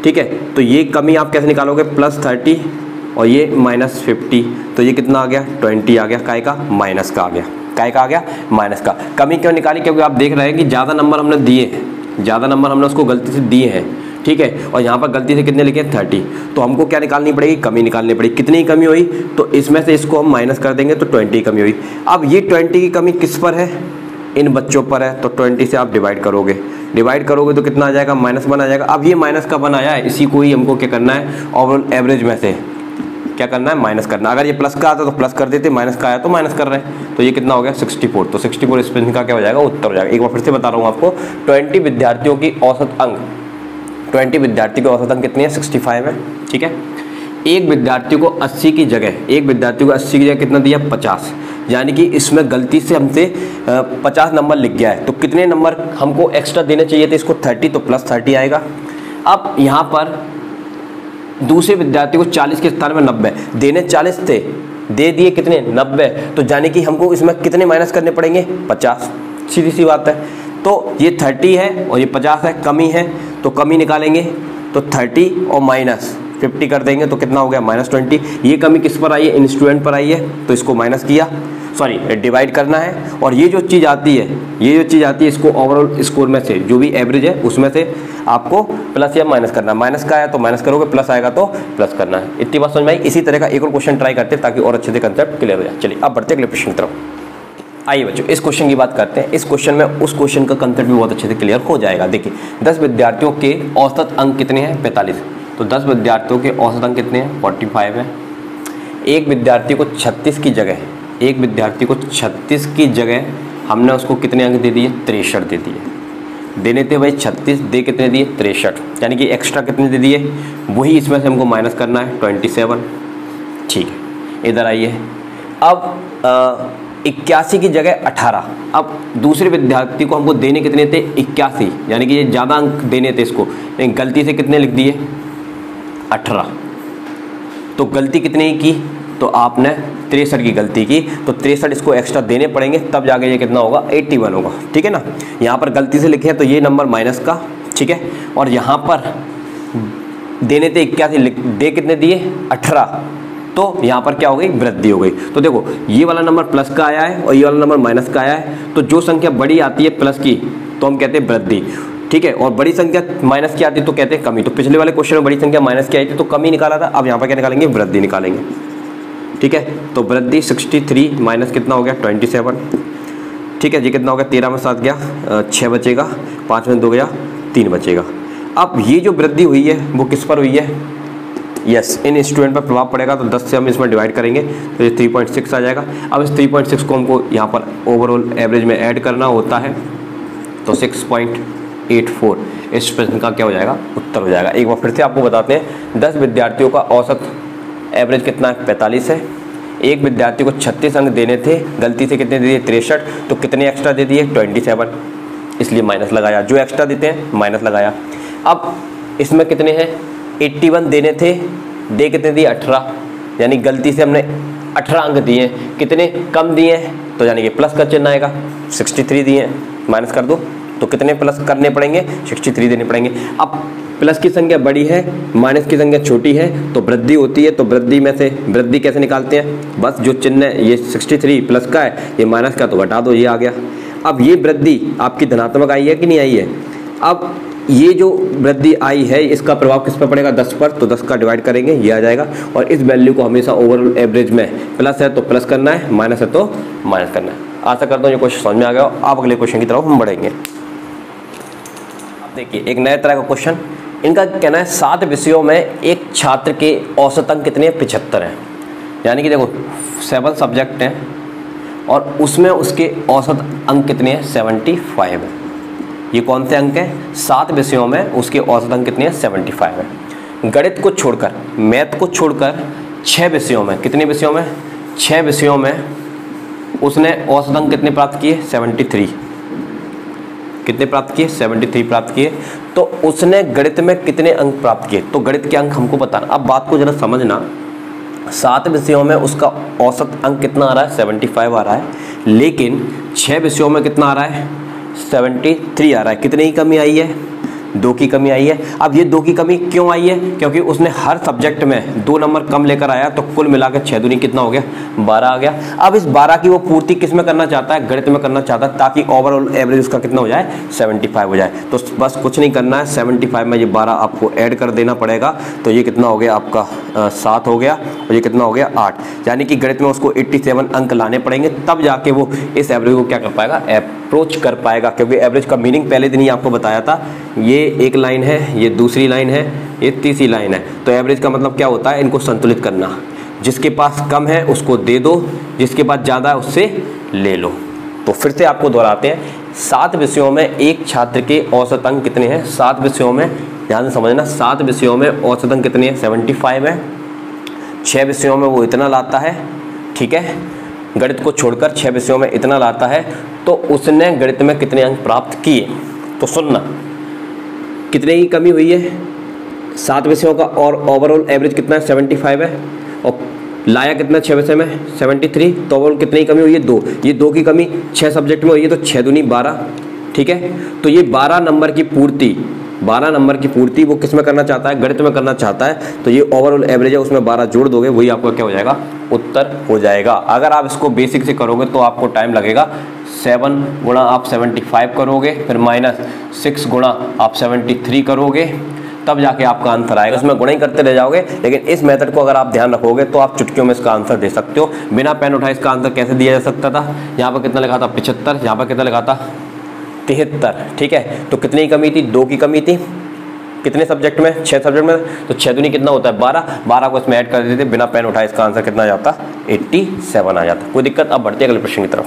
Speaker 1: ठीक है। तो ये कमी आप कैसे निकालोगे, +30 और ये -50, तो ये कितना आ गया, 20 आ गया, काय का, माइनस का आ गया, काय का आ गया, माइनस का। कमी क्यों निकाली, क्योंकि आप देख रहे हैं कि ज़्यादा नंबर हमने दिए हैं, ज़्यादा नंबर हमने उसको गलती से दिए हैं, ठीक है। और यहाँ पर गलती से कितने लिखे, 30, तो हमको क्या निकालनी पड़ेगी, कमी निकालनी पड़ेगी। कितनी कमी हुई, तो इसमें से इसको हम माइनस कर देंगे तो 20 कमी हुई। अब ये 20 की कमी किस पर है, इन बच्चों पर है, तो 20 से आप डिवाइड करोगे तो कितना आ जाएगा, -1 आ जाएगा। अब ये माइनस का 1 आया है, इसी को ही हमको क्या करना है, ओवरऑल एवरेज में से क्या करना है, माइनस करना। अगर ये प्लस का आता तो प्लस कर देते, माइनस का आया तो माइनस कर रहे हैं। तो ये कितना हो गया, 64। तो 64 इस प्रश्न का क्या हो जाएगा, उत्तर हो जाएगा। एक बार फिर से बता रहा हूँ आपको, 20 विद्यार्थियों की औसत अंक, 20 विद्यार्थी के औसत अंक कितनी है, 65 है, ठीक है। एक विद्यार्थी को 80 की जगह कितना दिया, 50, यानी कि इसमें गलती से हमसे 50 नंबर लिख गया है। तो कितने नंबर हमको एक्स्ट्रा देने चाहिए थे इसको, 30, तो +30 आएगा। अब यहाँ पर दूसरे विद्यार्थी को 40 के स्थान में 90 देने, 40 थे, दे दिए कितने, 90, तो यानी कि हमको इसमें कितने माइनस करने पड़ेंगे, 50, सीधी सी बात है। तो ये 30 है और ये 50 है, कमी है, तो कमी निकालेंगे तो 30 और -50 कर देंगे तो कितना हो गया, -20। ये कमी किस पर आई है, इन स्टूडेंट पर आई है, तो इसको माइनस किया, सॉरी डिवाइड करना है। और ये जो चीज़ आती है, इसको ओवरऑल स्कोर में से जो भी एवरेज है उसमें से आपको प्लस या माइनस करना है। माइनस का आया तो माइनस करोगे, प्लस आएगा तो प्लस करना है। इतनी बात समझ में आई। इसी तरह का एक और क्वेश्चन ट्राई करते हैं ताकि और अच्छे से कंसेप्ट क्लियर हो जाए। चलिए अब बढ़ते हैं अगले प्रश्न की तरफ। आइए बच्चों, इस क्वेश्चन की बात करते हैं। इस क्वेश्चन में उस क्वेश्चन का कंसेप्ट भी बहुत अच्छे से क्लियर हो जाएगा। देखिए 10 विद्यार्थियों के औसत अंक कितने हैं, 45। तो 10 विद्यार्थियों के औसत अंक कितने हैं, 45 है। एक विद्यार्थी को 36 की जगह हमने उसको कितने अंक दे दिए, 63 दे दिए। देने थे भाई 36, दे कितने दिए, 63, यानी कि एक्स्ट्रा कितने दे दिए, वही इसमें से हमको माइनस करना है, 27, ठीक है। इधर आइए, अब 81 की जगह 18। अब दूसरे विद्यार्थी को हमको देने कितने थे, 81, यानी कि ये ज़्यादा अंक देने थे इसको, लेकिन गलती से कितने लिख दिए, 18। तो गलती कितने की, तो आपने 63 की गलती की, तो 63 इसको एक्स्ट्रा देने पड़ेंगे, तब जाके ये कितना होगा, 81 होगा, ठीक है ना। यहाँ पर गलती से लिखे हैं तो ये नंबर माइनस का, ठीक है। और यहाँ पर देने थे 81, दे कितने दिए, 18, तो यहाँ पर क्या हो गई, वृद्धि हो गई। तो देखो ये वाला नंबर प्लस का आया है और ये वाला नंबर माइनस का आया है, तो जो संख्या बड़ी आती है प्लस की तो हम कहते हैं वृद्धि, ठीक है। और बड़ी संख्या माइनस की आती है तो कहते हैं कमी। तो पिछले वाले क्वेश्चन में बड़ी संख्या माइनस की आई थी तो कमी निकाला था, अब यहाँ पर क्या निकालेंगे, वृद्धि निकालेंगे, ठीक है। तो वृद्धि 63 माइनस कितना हो गया, 27, ठीक है। ये कितना हो गया, 13 में 7 गया 6 बचेगा, 5 में 2 गया 3 बचेगा। अब ये जो वृद्धि हुई है वो किस पर हुई है, यस इन स्टूडेंट पर प्रभाव पड़ेगा, तो 10 से हम इसमें डिवाइड करेंगे तो ये 3.6 आ जाएगा। अब इस 3.6 को हमको यहाँ पर ओवरऑल एवरेज में ऐड करना होता है, तो 6.84 इस प्रश्न का क्या हो जाएगा, उत्तर हो जाएगा। एक बार फिर से आपको बताते हैं, 10 विद्यार्थियों का औसत एवरेज कितना है, 45 है। एक विद्यार्थी को 36 अंक देने थे, गलती से कितने दे दिए, 63, तो कितने एक्स्ट्रा दे दिए, 27, इसलिए माइनस लगाया, जो एक्स्ट्रा देते हैं माइनस लगाया। अब इसमें कितने हैं, 81 देने थे, दे कितने दिए, 18, यानी गलती से हमने 18 अंक दिए, कितने कम दिए हैं, तो यानी कि प्लस का चिन्ह आएगा, 63 दिए, माइनस कर दो, तो कितने प्लस करने पड़ेंगे, 63 देने पड़ेंगे। अब प्लस की संख्या बड़ी है, माइनस की संख्या छोटी है, तो वृद्धि होती है, तो वृद्धि में से वृद्धि कैसे निकालते हैं, बस जो चिन्ह है ये 63 प्लस का है, ये माइनस का, तो घटा दो, ये आ गया। अब ये वृद्धि आपकी धनात्मक आई है कि नहीं आई है। अब ये जो वृद्धि आई है इसका प्रभाव किस पर पड़ेगा, 10 पर, तो 10 का डिवाइड करेंगे, ये आ जाएगा। और इस वैल्यू को हमेशा ओवरऑल एवरेज में प्लस है तो प्लस करना है, माइनस है तो माइनस करना है। आशा करता हूँ ये क्वेश्चन समझ में आ गया। आप अगले क्वेश्चन की तरफ हम बढ़ेंगे। अब देखिए एक नए तरह का क्वेश्चन, इनका कहना है 7 विषयों में एक छात्र के औसत अंक कितने हैं, 75 हैं। यानी कि देखो 7 सब्जेक्ट हैं और उसमें उसके औसत अंक कितने हैं, 75 है। ये कौन से अंक हैं, 7 विषयों में उसके औसत अंक कितने हैं, 75 है। गणित को छोड़कर, मैथ को छोड़कर 6 विषयों में, कितने विषयों में, 6 विषयों में उसने औसत अंक कितने प्राप्त किए, 73, कितने प्राप्त किए, 73 प्राप्त किए। तो उसने गणित में कितने अंक प्राप्त किए, तो गणित के अंक हमको बताना। अब बात को जरा समझना, 7 विषयों में उसका औसत अंक कितना आ रहा है, 75 आ रहा है, लेकिन 6 विषयों में कितना आ रहा है, 73 आ रहा है। कितने की कमी आई है, 2 की कमी आई है। अब ये 2 की कमी क्यों आई है, क्योंकि उसने हर सब्जेक्ट में 2 नंबर कम लेकर आया, तो कुल मिलाकर 6 दूनी कितना हो गया, 12 आ गया। अब इस 12 की वो पूर्ति किस में करना चाहता है, गणित में करना चाहता है, ताकि ओवरऑल एवरेज उसका कितना हो जाए, 75 हो जाए। तो बस कुछ नहीं करना है, 75 में ये 12 आपको ऐड कर देना पड़ेगा, तो ये कितना हो गया आपका 7 हो गया, और ये कितना हो गया 8। यानी कि गणित में उसको 87 अंक लाने पड़ेंगे, तब जाके वो इस एवरेज को क्या कर पाएगा, अप्रोच कर पाएगा। क्योंकि एवरेज का मीनिंग पहले दिन ही आपको बताया था, ये एक लाइन है, ये दूसरी लाइन है, ये तीसरी लाइन है। तो एवरेज का मतलब क्या होता है, इनको संतुलित करना। जिसके पास कम है उसको दे दो, जिसके पास ज़्यादा है उससे ले लो। तो फिर से आपको दोहराते हैं, 7 विषयों में एक छात्र के औसत अंक कितने हैं, 7 विषयों में, ध्यान से समझना, 7 विषयों में औसत अंक कितने हैं, 75 है। 6 विषयों में वो इतना लाता है, ठीक है, गणित को छोड़कर 6 विषयों में इतना लाता है, तो उसने गणित में कितने अंक प्राप्त किए। तो सुनना, कितने की कमी हुई है, 7 विषयों का, और ओवरऑल एवरेज कितना है, 75 है, और लाया कितना 6 विषय में, 73, तो ओवरऑल कितनी की कमी हुई है, 2। ये 2 की कमी 6 सब्जेक्ट में हुई है, तो 6 दूनी 12, ठीक है। तो ये 12 नंबर की पूर्ति, 12 नंबर की पूर्ति वो किस में करना चाहता है, गणित में करना चाहता है। तो ये ओवरऑल एवरेज है, उसमें 12 जोड़ दोगे, वही आपका क्या हो जाएगा, उत्तर हो जाएगा। अगर आप इसको बेसिक से करोगे तो आपको टाइम लगेगा, 7 गुणा आप 75 करोगे, फिर -6 गुणा आप 73 करोगे, तब जाके आपका आंसर आएगा। इसमें गुणा ही करते रह जाओगे, लेकिन इस मेथड को अगर आप ध्यान रखोगे तो आप चुटकियों में इसका आंसर दे सकते हो। बिना पेन उठाए इसका आंसर कैसे दिया जा सकता था, यहाँ पर कितना लिखा था 75, यहाँ पर कितना लिखा था 73, ठीक है। तो कितनी की कमी थी, 2 की कमी थी, कितने सब्जेक्ट में, 6 सब्जेक्ट में, तो 6 दूनी कितना होता है 12 को इसमें ऐड कर देते, बिना पेन उठाए इसका आंसर कितना आ जाता, 87 आ जाता। कोई दिक्कत। अब बढ़ते हैं अगले प्रश्न की तरफ।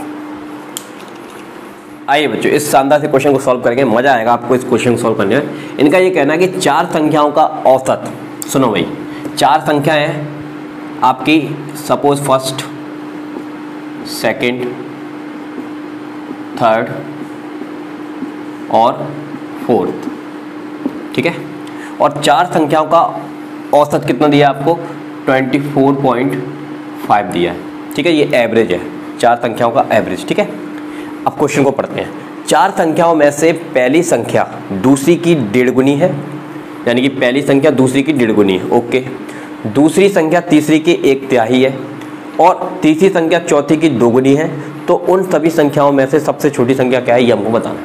Speaker 1: आइए बच्चों, इस शानदार से क्वेश्चन को सॉल्व करेंगे, मजा आएगा आपको इस क्वेश्चन को सॉल्व करने में। इनका ये कहना है कि 4 संख्याओं का औसत, सुनो भाई, 4 संख्याएं हैं आपकी, सपोज फर्स्ट, सेकंड, थर्ड और फोर्थ, ठीक है। और 4 संख्याओं का औसत कितना दिया आपको, 24.5 दिया है, ठीक है। ये एवरेज है, 4 संख्याओं का एवरेज, ठीक है। अब क्वेश्चन को पढ़ते हैं। 4 संख्याओं में से पहली संख्या दूसरी की 1.5 गुनी है, यानी कि पहली संख्या दूसरी की 1.5 गुनी है, ओके। दूसरी संख्या तीसरी की 1/3 है, और तीसरी संख्या चौथी की 2 गुनी है। तो उन सभी संख्याओं में से सबसे छोटी संख्या क्या है, ये हमको बताना है,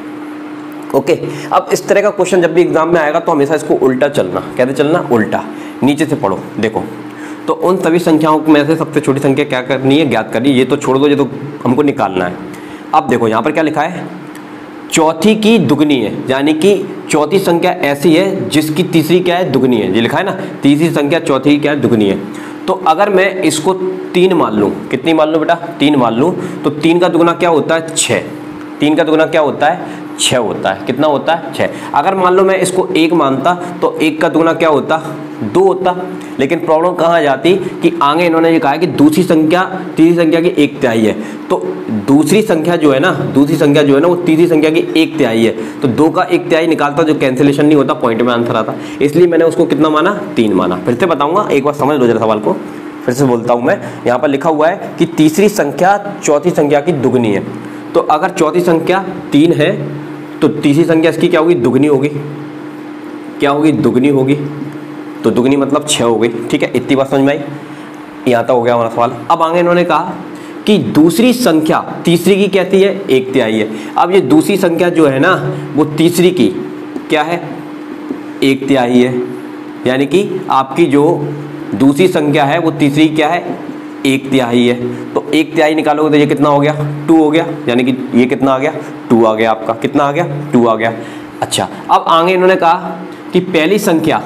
Speaker 1: ओके। अब इस तरह का क्वेश्चन जब भी एग्जाम में आएगा तो हमेशा इसको उल्टा चलना, कैसे चलना, उल्टा, नीचे से पढ़ो। देखो, तो उन सभी संख्याओं में से सबसे छोटी संख्या क्या करनी है, ज्ञात करनी है। ये तो छोड़ दो, ये तो हमको निकालना है। अब देखो यहाँ पर क्या लिखा है, चौथी की दुगनी है, यानी कि चौथी संख्या ऐसी है जिसकी तीसरी क्या है, दुगनी है। ये लिखा है ना, तीसरी संख्या चौथी की क्या है, दुगनी है। तो अगर मैं इसको 3 मान लूँ, कितनी मान लूँ बेटा, 3 मान लूँ, तो 3 का दुगना क्या होता है, 6। 3 का दुगना क्या होता है, 6 होता है। कितना होता है, 6। अगर मान लो मैं इसको 1 मानता तो 1 का दुगना क्या होता, 2 होता। लेकिन प्रॉब्लम कहाँ आ जाती कि आगे इन्होंने ये कहा है कि दूसरी संख्या तीसरी संख्या की 1/3 है। तो दूसरी संख्या जो है ना, दूसरी संख्या जो है ना, वो तीसरी संख्या की 1/3 है। तो 2 का 1/3 निकालता जो कैंसिलेशन नहीं होता, पॉइंट में आंसर आता। इसलिए मैंने उसको कितना माना, 3 माना। फिर से बताऊंगा, एक बार समझ लो जरा सवाल को, फिर से बोलता हूँ मैं। यहाँ पर लिखा हुआ है कि तीसरी संख्या चौथी संख्या की दुगनी है। तो अगर चौथी संख्या 3 है तो तीसरी संख्या इसकी क्या होगी, दुगनी होगी। क्या होगी, दुगनी होगी। तो दुगनी मतलब 6 हो गई। ठीक है, इतनी बात समझ में आई। यहाँ तक हो गया हमारा सवाल। अब आगे इन्होंने कहा कि दूसरी संख्या तीसरी की कहती है 1/3 है। अब ये दूसरी संख्या जो है ना, वो तीसरी की क्या है, 1/3 है। यानी कि आपकी जो दूसरी संख्या है वो तीसरी क्या है, 1/3 है। तो 1/3 निकालोगे तो ये कितना हो गया, 2 हो गया। यानी कि ये कितना आ गया, 2 आ गया आपका। कितना आ गया, 2 आ गया। अच्छा, अब आगे इन्होंने कहा कि पहली संख्या,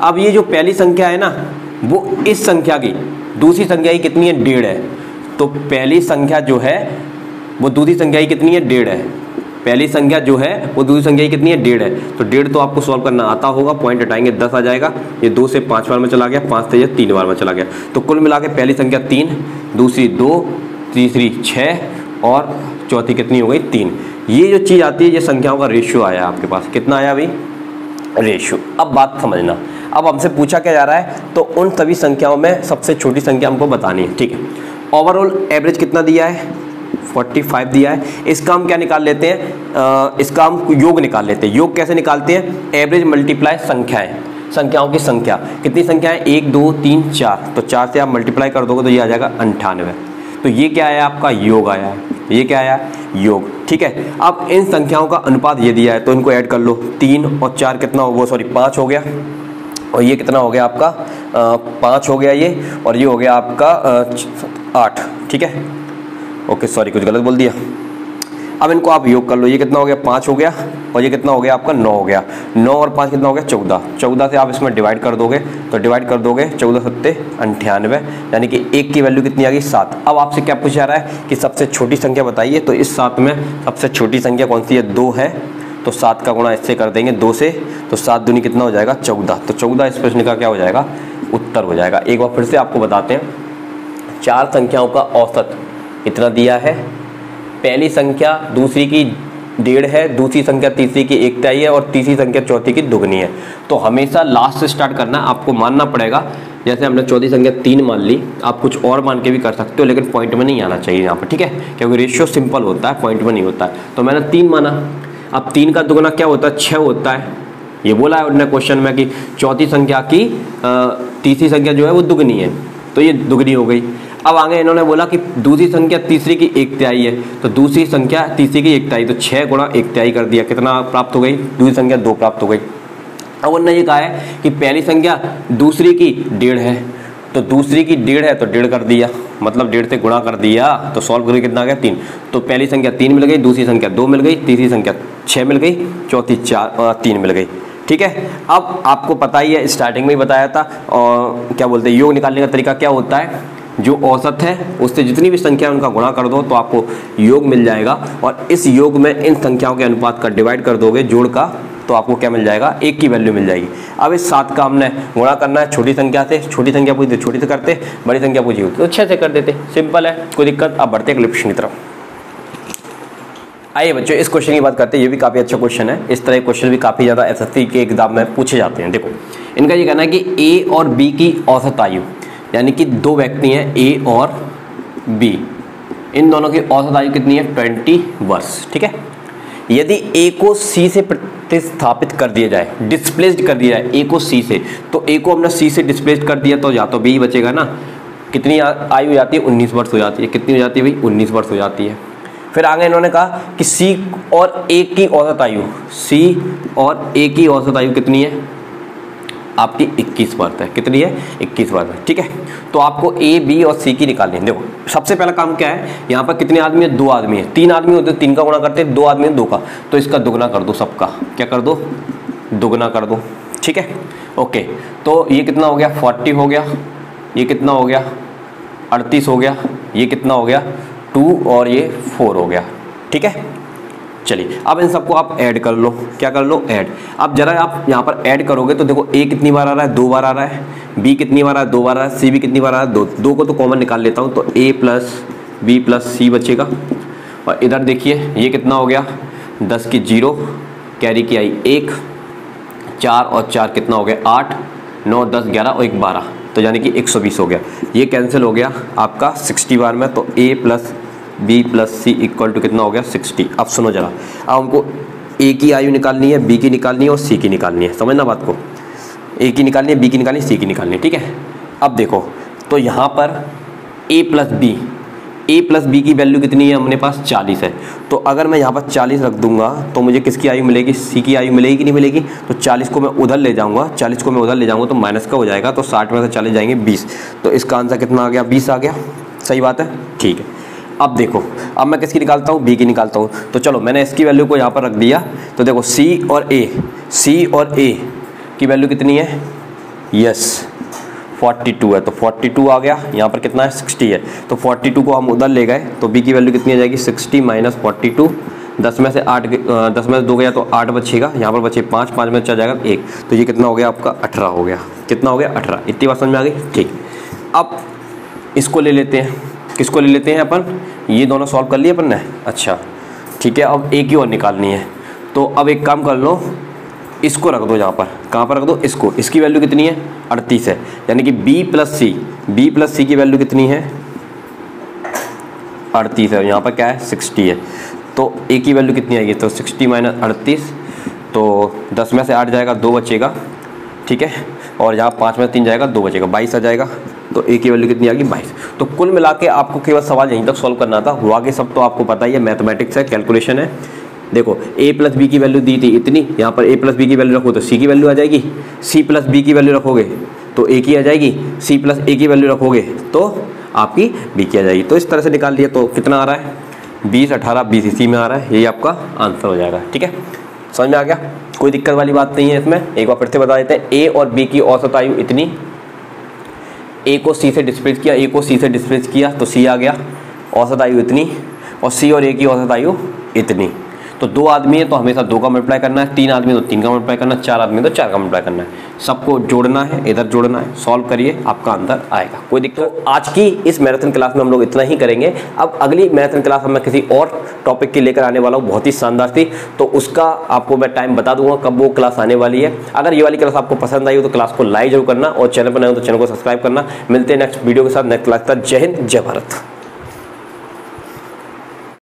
Speaker 1: अब ये जो पहली संख्या है ना, वो इस संख्या की दूसरी संख्या की कितनी है, 1.5 है। तो पहली संख्या जो है वो दूसरी संख्या की कितनी है, 1.5 है। पहली संख्या जो है वो दूसरी संख्या की कितनी है, 1.5 है। तो 1.5 तो आपको सॉल्व करना आता होगा, पॉइंट हटाएंगे 10 आ जाएगा। ये 2 से 5 बार में चला गया, 5 से ये 3 बार में चला गया। तो कुल मिला के पहली संख्या 3, दूसरी 2, तीसरी 6 और चौथी कितनी हो गई, 3। ये जो चीज़ आती है, ये संख्याओं का रेशियो आया आपके पास। कितना आया भाई, रेशियो। अब बात समझना, अब हमसे पूछा क्या जा रहा है, तो उन सभी संख्याओं में सबसे छोटी संख्या हमको बतानी है। ठीक है, ओवरऑल एवरेज कितना दिया है, 45 दिया है। इसका हम क्या निकाल लेते हैं, इसका हम योग निकाल लेते हैं। योग कैसे निकालते हैं, एवरेज मल्टीप्लाई संख्याएं, संख्याओं की संख्या। कितनी संख्या है, 1 2 3 4। तो 4 से आप मल्टीप्लाई कर दोगे तो ये आ जाएगा 98। तो ये क्या आया आपका, योग आया है। ये क्या आया, योग। ठीक है, अब इन संख्याओं का अनुपात ये दिया है तो इनको ऐड कर लो। 3 और 4 कितना हो, 5 हो गया। और ये कितना हो गया आपका, 5 हो गया ये, और ये हो गया आपका 8। ठीक है, ओके, सॉरी कुछ गलत बोल दिया। अब इनको आप योग कर लो। ये कितना हो गया, 5 हो गया, और ये कितना हो गया आपका, 9 हो गया। 9 और 5 कितना हो गया, 14। 14 से आप इसमें डिवाइड कर दोगे, तो डिवाइड कर दोगे 14 सत्ते 98, यानी कि 1 की वैल्यू कितनी आ गई, 7। अब आपसे क्या पूछा रहा है कि सबसे छोटी संख्या बताइए। तो इस 7 में सबसे छोटी संख्या कौन सी है, 2 है। तो 7 का गुणा इससे कर देंगे 2 से, तो 7 दूनी कितना हो जाएगा, 14। तो 14 इस प्रश्न का क्या हो जाएगा, उत्तर हो जाएगा। एक बार फिर से आपको बताते हैं, 4 संख्याओं का औसत इतना दिया है। पहली संख्या दूसरी की 1.5 है, दूसरी संख्या तीसरी की 1/3 है, और तीसरी संख्या चौथी की दुगनी है। तो हमेशा लास्ट से स्टार्ट करना, आपको मानना पड़ेगा। जैसे हमने चौथी संख्या 3 मान ली, आप कुछ और मान के भी कर सकते हो, लेकिन पॉइंट में नहीं आना चाहिए यहाँ पर। ठीक है, क्योंकि रेशियो सिंपल होता है, पॉइंट में नहीं होता है। तो मैंने 3 माना। अब 3 का दुगना क्या होता है, 6 होता है। ये बोला है उन्होंने क्वेश्चन में कि चौथी संख्या की तीसरी संख्या जो है वो दुगनी है, तो ये दुगनी हो गई। अब आगे इन्होंने बोला कि दूसरी संख्या तीसरी की 1/3 है, तो दूसरी संख्या तीसरी की 1/3, तो 6 गुणा 1/3 कर दिया, कितना प्राप्त हो गई, दूसरी संख्या 2 प्राप्त हो गई। अब उन्होंने ये कहा है कि पहली संख्या दूसरी की 1.5 है, तो दूसरी की 1.5 है तो 1.5 कर दिया, मतलब 1.5 से गुणा कर दिया, तो सॉल्व करके कितना आ गया, 3। तो पहली संख्या 3 मिल गई, दूसरी संख्या 2 मिल गई, तीसरी संख्या 6 मिल गई, चौथी 3 मिल गई। ठीक है, अब आपको पता ही है, स्टार्टिंग में ही बताया था, और क्या बोलते हैं, योग निकालने का तरीका क्या होता है, जो औसत है उससे जितनी भी संख्या है उनका गुणा कर दो तो आपको योग मिल जाएगा, और इस योग में इन संख्याओं के अनुपात का डिवाइड कर दोगे, जोड़ का, तो आपको क्या मिल जाएगा, 1 की वैल्यू मिल जाएगी। अब इस 7 का हमने गुणा करना है छोटी संख्या से, छोटी संख्या पूछी छोटी से करते, बड़ी संख्या पूछी होती तो 6 से कर देते, सिंपल है, कोई दिक्कत। अब बढ़ते हैं क्वेश्चन की तरफ। आइए बच्चों, इस क्वेश्चन की बात करते हैं। ये भी काफ़ी अच्छा क्वेश्चन है, इस तरह के क्वेश्चन भी काफ़ी ज़्यादा एसएससी के एग्जाम में पूछे जाते हैं। देखो, इनका ये कहना है कि ए और बी की औसत आयु, यानी कि 2 व्यक्ति हैं ए और बी, इन दोनों की औसत आयु कितनी है, 20 वर्ष। ठीक है, यदि ए को सी से प्रतिस्थापित कर दिया जाए, डिस्प्लेस्ड कर दिया जाए ए को सी से, तो ए को हमने सी से डिस्प्लेस्ड कर दिया तो या तो बी बचेगा ना। कितनी आयु हो जाती है, 19 वर्ष हो जाती है। कितनी हो जाती है भाई, 19 वर्ष हो जाती है। फिर आगे इन्होंने कहा कि सी और ए की औसत आयु, सी और ए की औसत आयु कितनी है, आपकी 21 बर्थ है। कितनी है? 21 बर्थ है। ठीक है, तो आपको ए, बी और सी की निकालनी है। देखो सबसे पहला काम क्या है, यहाँ पर कितने आदमी है? 2 आदमी है। 3 आदमी होते 3 का गुणा करते हैं, 2 आदमी है 2 का, तो इसका दुगना कर दो सबका। क्या कर दो? दुगना कर दो। ठीक है, ओके। तो ये कितना हो गया? 40 हो गया। ये कितना हो गया? 38 हो गया। ये कितना हो गया? 2 और ये 4 हो गया। ठीक है, चलिए अब इन सबको आप ऐड कर लो। क्या कर लो? ऐड। अब जरा आप यहाँ पर ऐड करोगे तो देखो ए कितनी बार आ रहा है? 2 बार आ रहा है। बी कितनी बार आ रहा है? 2 बार आ रहा है। सी भी कितनी बार आ रहा है? 2। 2 को तो कॉमन निकाल लेता हूँ, तो ए प्लस बी प्लस सी बचेगा। और इधर देखिए ये कितना हो गया? 10 की 0, कैरी की आई 1, 4 और 4 कितना हो गया? 8, 9, 10, 11 और 1 12, तो यानी कि 120 हो गया। ये कैंसिल हो गया आपका 60 बार में, तो A plus B plus C equal to कितना हो गया? 60। अब सुनो जरा, अब हमको ए की आयु निकालनी है, बी की निकालनी है और सी की निकालनी है। समझना बात को, ए की निकालनी है, बी की निकालनी है, सी की निकालनी है। ठीक है, अब देखो तो यहाँ पर ए प्लस बी की वैल्यू कितनी है? अपने पास 40 है। तो अगर मैं यहाँ पर 40 रख दूंगा तो मुझे किसकी आयु मिलेगी? सी की आयु मिलेगी कि नहीं मिलेगी? तो 40 को मैं उधर ले जाऊंगा, 40 को मैं उधर ले जाऊंगा तो माइनस का हो जाएगा, तो 60 में से 40 जाएंगे 20, तो इसका आंसर कितना आ गया? 20 आ गया। सही बात है, ठीक है। अब देखो, अब मैं किसकी निकालता हूँ? बी की निकालता हूँ। तो चलो मैंने इसकी वैल्यू को यहाँ पर रख दिया, तो देखो सी और ए की वैल्यू कितनी है? यस 42 है, तो 42 आ गया। यहाँ पर कितना है? 60 है, तो 42 को हम उधर ले गए, तो बी की वैल्यू कितनी आ जाएगी? 60 माइनस 42, 10 में से 2 गया तो 8 बचेगा, यहाँ पर बचे 5, 5 में चला जाएगा 1, तो ये कितना हो गया आपका? 18 हो गया। कितना हो गया? 18। इतनी बात समझ में आ गई? ठीक। अब इसको ले लेते हैं। किसको ले लेते हैं अपन? ये दोनों सॉल्व कर लिए अपन ने। अच्छा ठीक है, अब ए की और निकालनी है, तो अब एक काम कर लो, इसको रख दो यहाँ पर। कहाँ पर रख दो? इसको। इसकी वैल्यू कितनी है? 38 है, यानी कि बी प्लस सी की वैल्यू कितनी है? 38 है। यहाँ पर क्या है? 60 है, तो ए की वैल्यू कितनी आएगी? तो 60 माइनस 38, तो 10 में से 8 जाएगा, 2 बचेगा। ठीक है, और यहाँ 5 में 3 जाएगा, 2 बचेगा, 22 आ जाएगा। तो ए की वैल्यू कितनी आ गई? 22। तो कुल मिला के आपको केवल सवाल यहीं तक सॉल्व करना था, हुआ कि सब तो आपको पता ही है, मैथमेटिक्स है, कैलकुलेशन है। देखो ए प्लस बी की वैल्यू दी थी इतनी, यहाँ पर ए प्लस बी की वैल्यू रखो तो सी की वैल्यू आ जाएगी, सी प्लस बी की वैल्यू रखोगे तो ए की आ जाएगी, सी प्लस ए की वैल्यू रखोगे तो आपकी बी की आ जाएगी। तो इस तरह से निकाल लिया, तो कितना आ रहा है? 20, 18, 20 इसी में आ रहा है, यही आपका आंसर हो जाएगा। ठीक है, समझ में आ गया? कोई दिक्कत वाली बात नहीं है इसमें। एक बार फिर से बता देते हैं, ए और बी की औसत आयु इतनी, ए को सी से डिस्प्लेस किया, तो सी आ गया, औसत आयु इतनी, और सी और ए की औसत आयु इतनी। तो 2 आदमी है तो हमेशा 2 का मल्टीप्लाई करना है, 3 आदमी तो 3 का मल्टीप्लाई करना है, 4 आदमी तो 4 का मल्टीप्लाई करना है। सबको जोड़ना है, इधर जोड़ना है, सॉल्व करिए, आपका आंसर आएगा। कोई दिक्कत? तो आज की इस मैराथन क्लास में हम लोग इतना ही करेंगे। अब अगली मैराथन क्लास मैं किसी और टॉपिक की लेकर आने वाला हूँ, बहुत ही शानदार थी, तो उसका आपको मैं टाइम बता दूंगा कब वो क्लास आने वाली है। अगर ये वाली क्लास आपको पसंद आई हो तो क्लास को लाइक जरूर करना, और चैनल पर नए हो तो चैनल को सब्सक्राइब करना। मिलते हैं नेक्स्ट वीडियो के साथ, नेक्स्ट क्लास तक। जय हिंद, जय भारत।